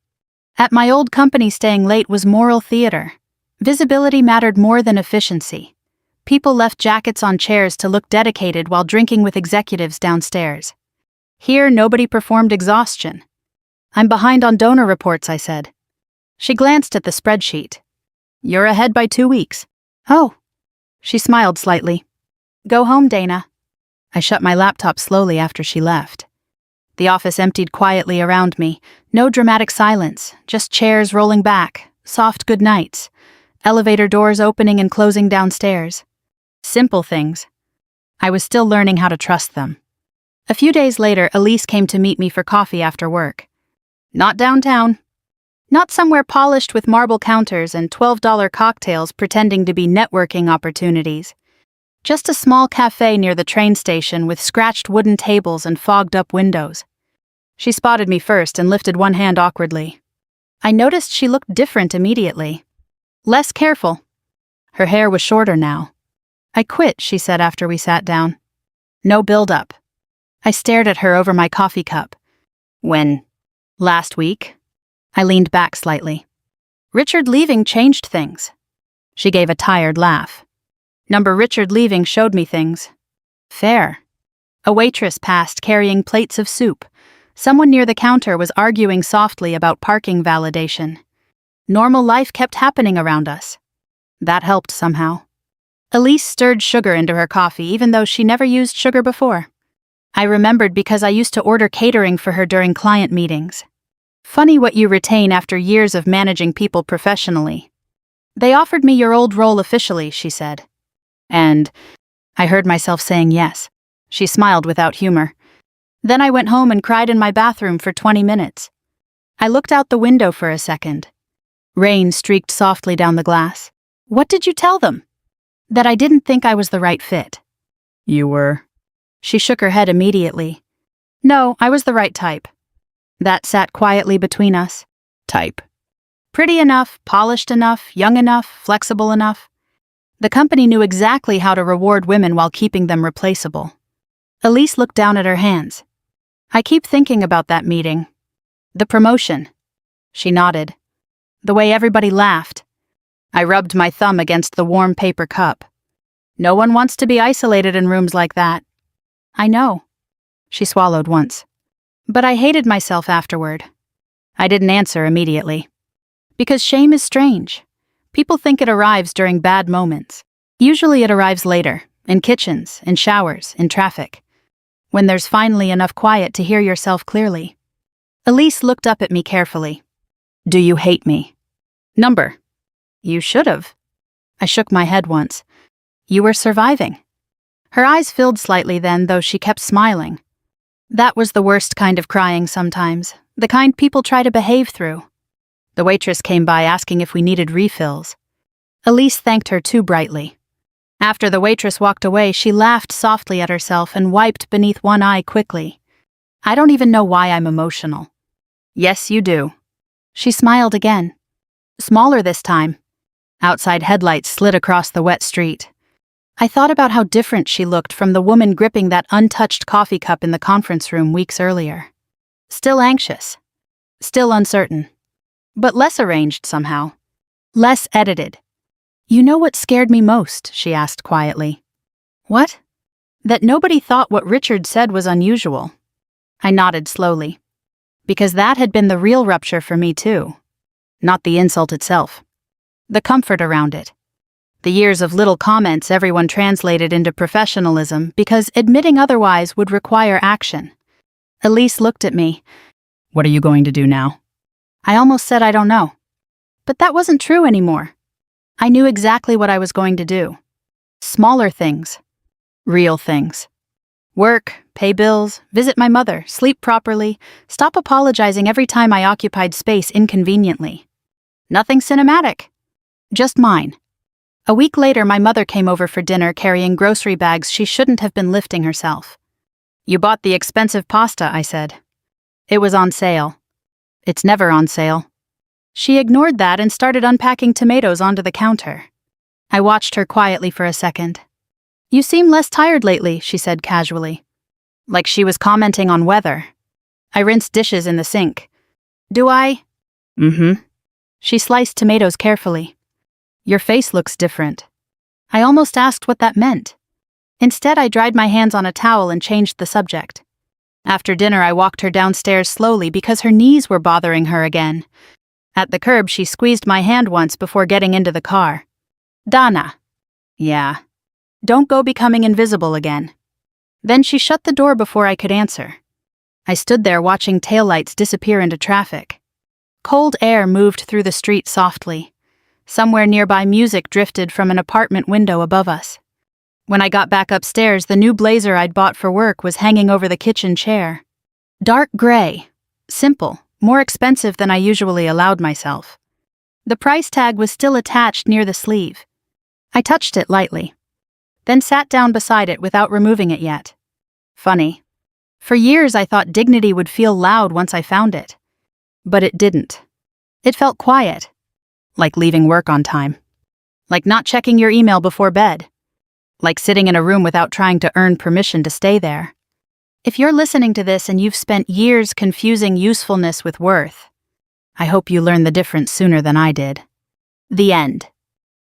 At my old company, staying late was moral theater. Visibility mattered more than efficiency. People left jackets on chairs to look dedicated while drinking with executives downstairs. Here, nobody performed exhaustion. I'm behind on donor reports, I said. She glanced at the spreadsheet. You're ahead by 2 weeks. Oh. She smiled slightly. Go home, Dana. I shut my laptop slowly after she left. The office emptied quietly around me. No dramatic silence, just chairs rolling back, soft good nights, elevator doors opening and closing downstairs. Simple things. I was still learning how to trust them. A few days later, Elise came to meet me for coffee after work. Not downtown. Not somewhere polished with marble counters and $12 cocktails pretending to be networking opportunities. Just a small cafe near the train station with scratched wooden tables and fogged-up windows. She spotted me first and lifted one hand awkwardly. I noticed she looked different immediately. Less careful. Her hair was shorter now. I quit, she said after we sat down. No build-up. I stared at her over my coffee cup. When? Last week? I leaned back slightly. Richard leaving changed things. She gave a tired laugh. Number Richard leaving showed me things. Fair. A waitress passed carrying plates of soup. Someone near the counter was arguing softly about parking validation. Normal life kept happening around us. That helped somehow. Elise stirred sugar into her coffee even though she never used sugar before. I remembered because I used to order catering for her during client meetings. Funny what you retain after years of managing people professionally. They offered me your old role officially, she said. And I heard myself saying yes. She smiled without humor. Then I went home and cried in my bathroom for 20 minutes. I looked out the window for a second. Rain streaked softly down the glass. What did you tell them? That I didn't think I was the right fit. You were? She shook her head immediately. No, I was the right type. That sat quietly between us. Type. Pretty enough, polished enough, young enough, flexible enough. The company knew exactly how to reward women while keeping them replaceable. Elise looked down at her hands. I keep thinking about that meeting. The promotion. She nodded. The way everybody laughed. I rubbed my thumb against the warm paper cup. No one wants to be isolated in rooms like that. I know. She swallowed once. But I hated myself afterward. I didn't answer immediately. Because shame is strange. People think it arrives during bad moments. Usually it arrives later, in kitchens, in showers, in traffic. When there's finally enough quiet to hear yourself clearly. Elise looked up at me carefully. Do you hate me? Number. You should've. I shook my head once. You were surviving. Her eyes filled slightly then, though she kept smiling. That was the worst kind of crying sometimes, the kind people try to behave through. The waitress came by asking if we needed refills. Elise thanked her too brightly. After the waitress walked away, she laughed softly at herself and wiped beneath one eye quickly. I don't even know why I'm emotional. Yes, you do. She smiled again. Smaller this time. Outside headlights slid across the wet street. I thought about how different she looked from the woman gripping that untouched coffee cup in the conference room weeks earlier. Still anxious. Still uncertain. But less arranged somehow. Less edited. You know what scared me most? She asked quietly. What? That nobody thought what Richard said was unusual. I nodded slowly. Because that had been the real rupture for me too. Not the insult itself. The comfort around it. The years of little comments everyone translated into professionalism because admitting otherwise would require action. Elise looked at me. What are you going to do now? I almost said I don't know. But that wasn't true anymore. I knew exactly what I was going to do. Smaller things. Real things. Work, pay bills, visit my mother, sleep properly, stop apologizing every time I occupied space inconveniently. Nothing cinematic. Just mine. A week later, my mother came over for dinner carrying grocery bags she shouldn't have been lifting herself. You bought the expensive pasta, I said. It was on sale. It's never on sale. She ignored that and started unpacking tomatoes onto the counter. I watched her quietly for a second. You seem less tired lately, she said casually. Like she was commenting on weather. I rinsed dishes in the sink. Do I? Mm-hmm. She sliced tomatoes carefully. Your face looks different. I almost asked what that meant. Instead, I dried my hands on a towel and changed the subject. After dinner, I walked her downstairs slowly because her knees were bothering her again. At the curb, she squeezed my hand once before getting into the car. Donna. Yeah. Don't go becoming invisible again. Then she shut the door before I could answer. I stood there watching taillights disappear into traffic. Cold air moved through the street softly. Somewhere nearby, music drifted from an apartment window above us. When I got back upstairs, the new blazer I'd bought for work was hanging over the kitchen chair. Dark gray. Simple. More expensive than I usually allowed myself. The price tag was still attached near the sleeve. I touched it lightly, then sat down beside it without removing it yet. Funny. For years I thought dignity would feel loud once I found it. But it didn't. It felt quiet. Like leaving work on time. Like not checking your email before bed. Like sitting in a room without trying to earn permission to stay there. If you're listening to this and you've spent years confusing usefulness with worth, I hope you learn the difference sooner than I did. The end.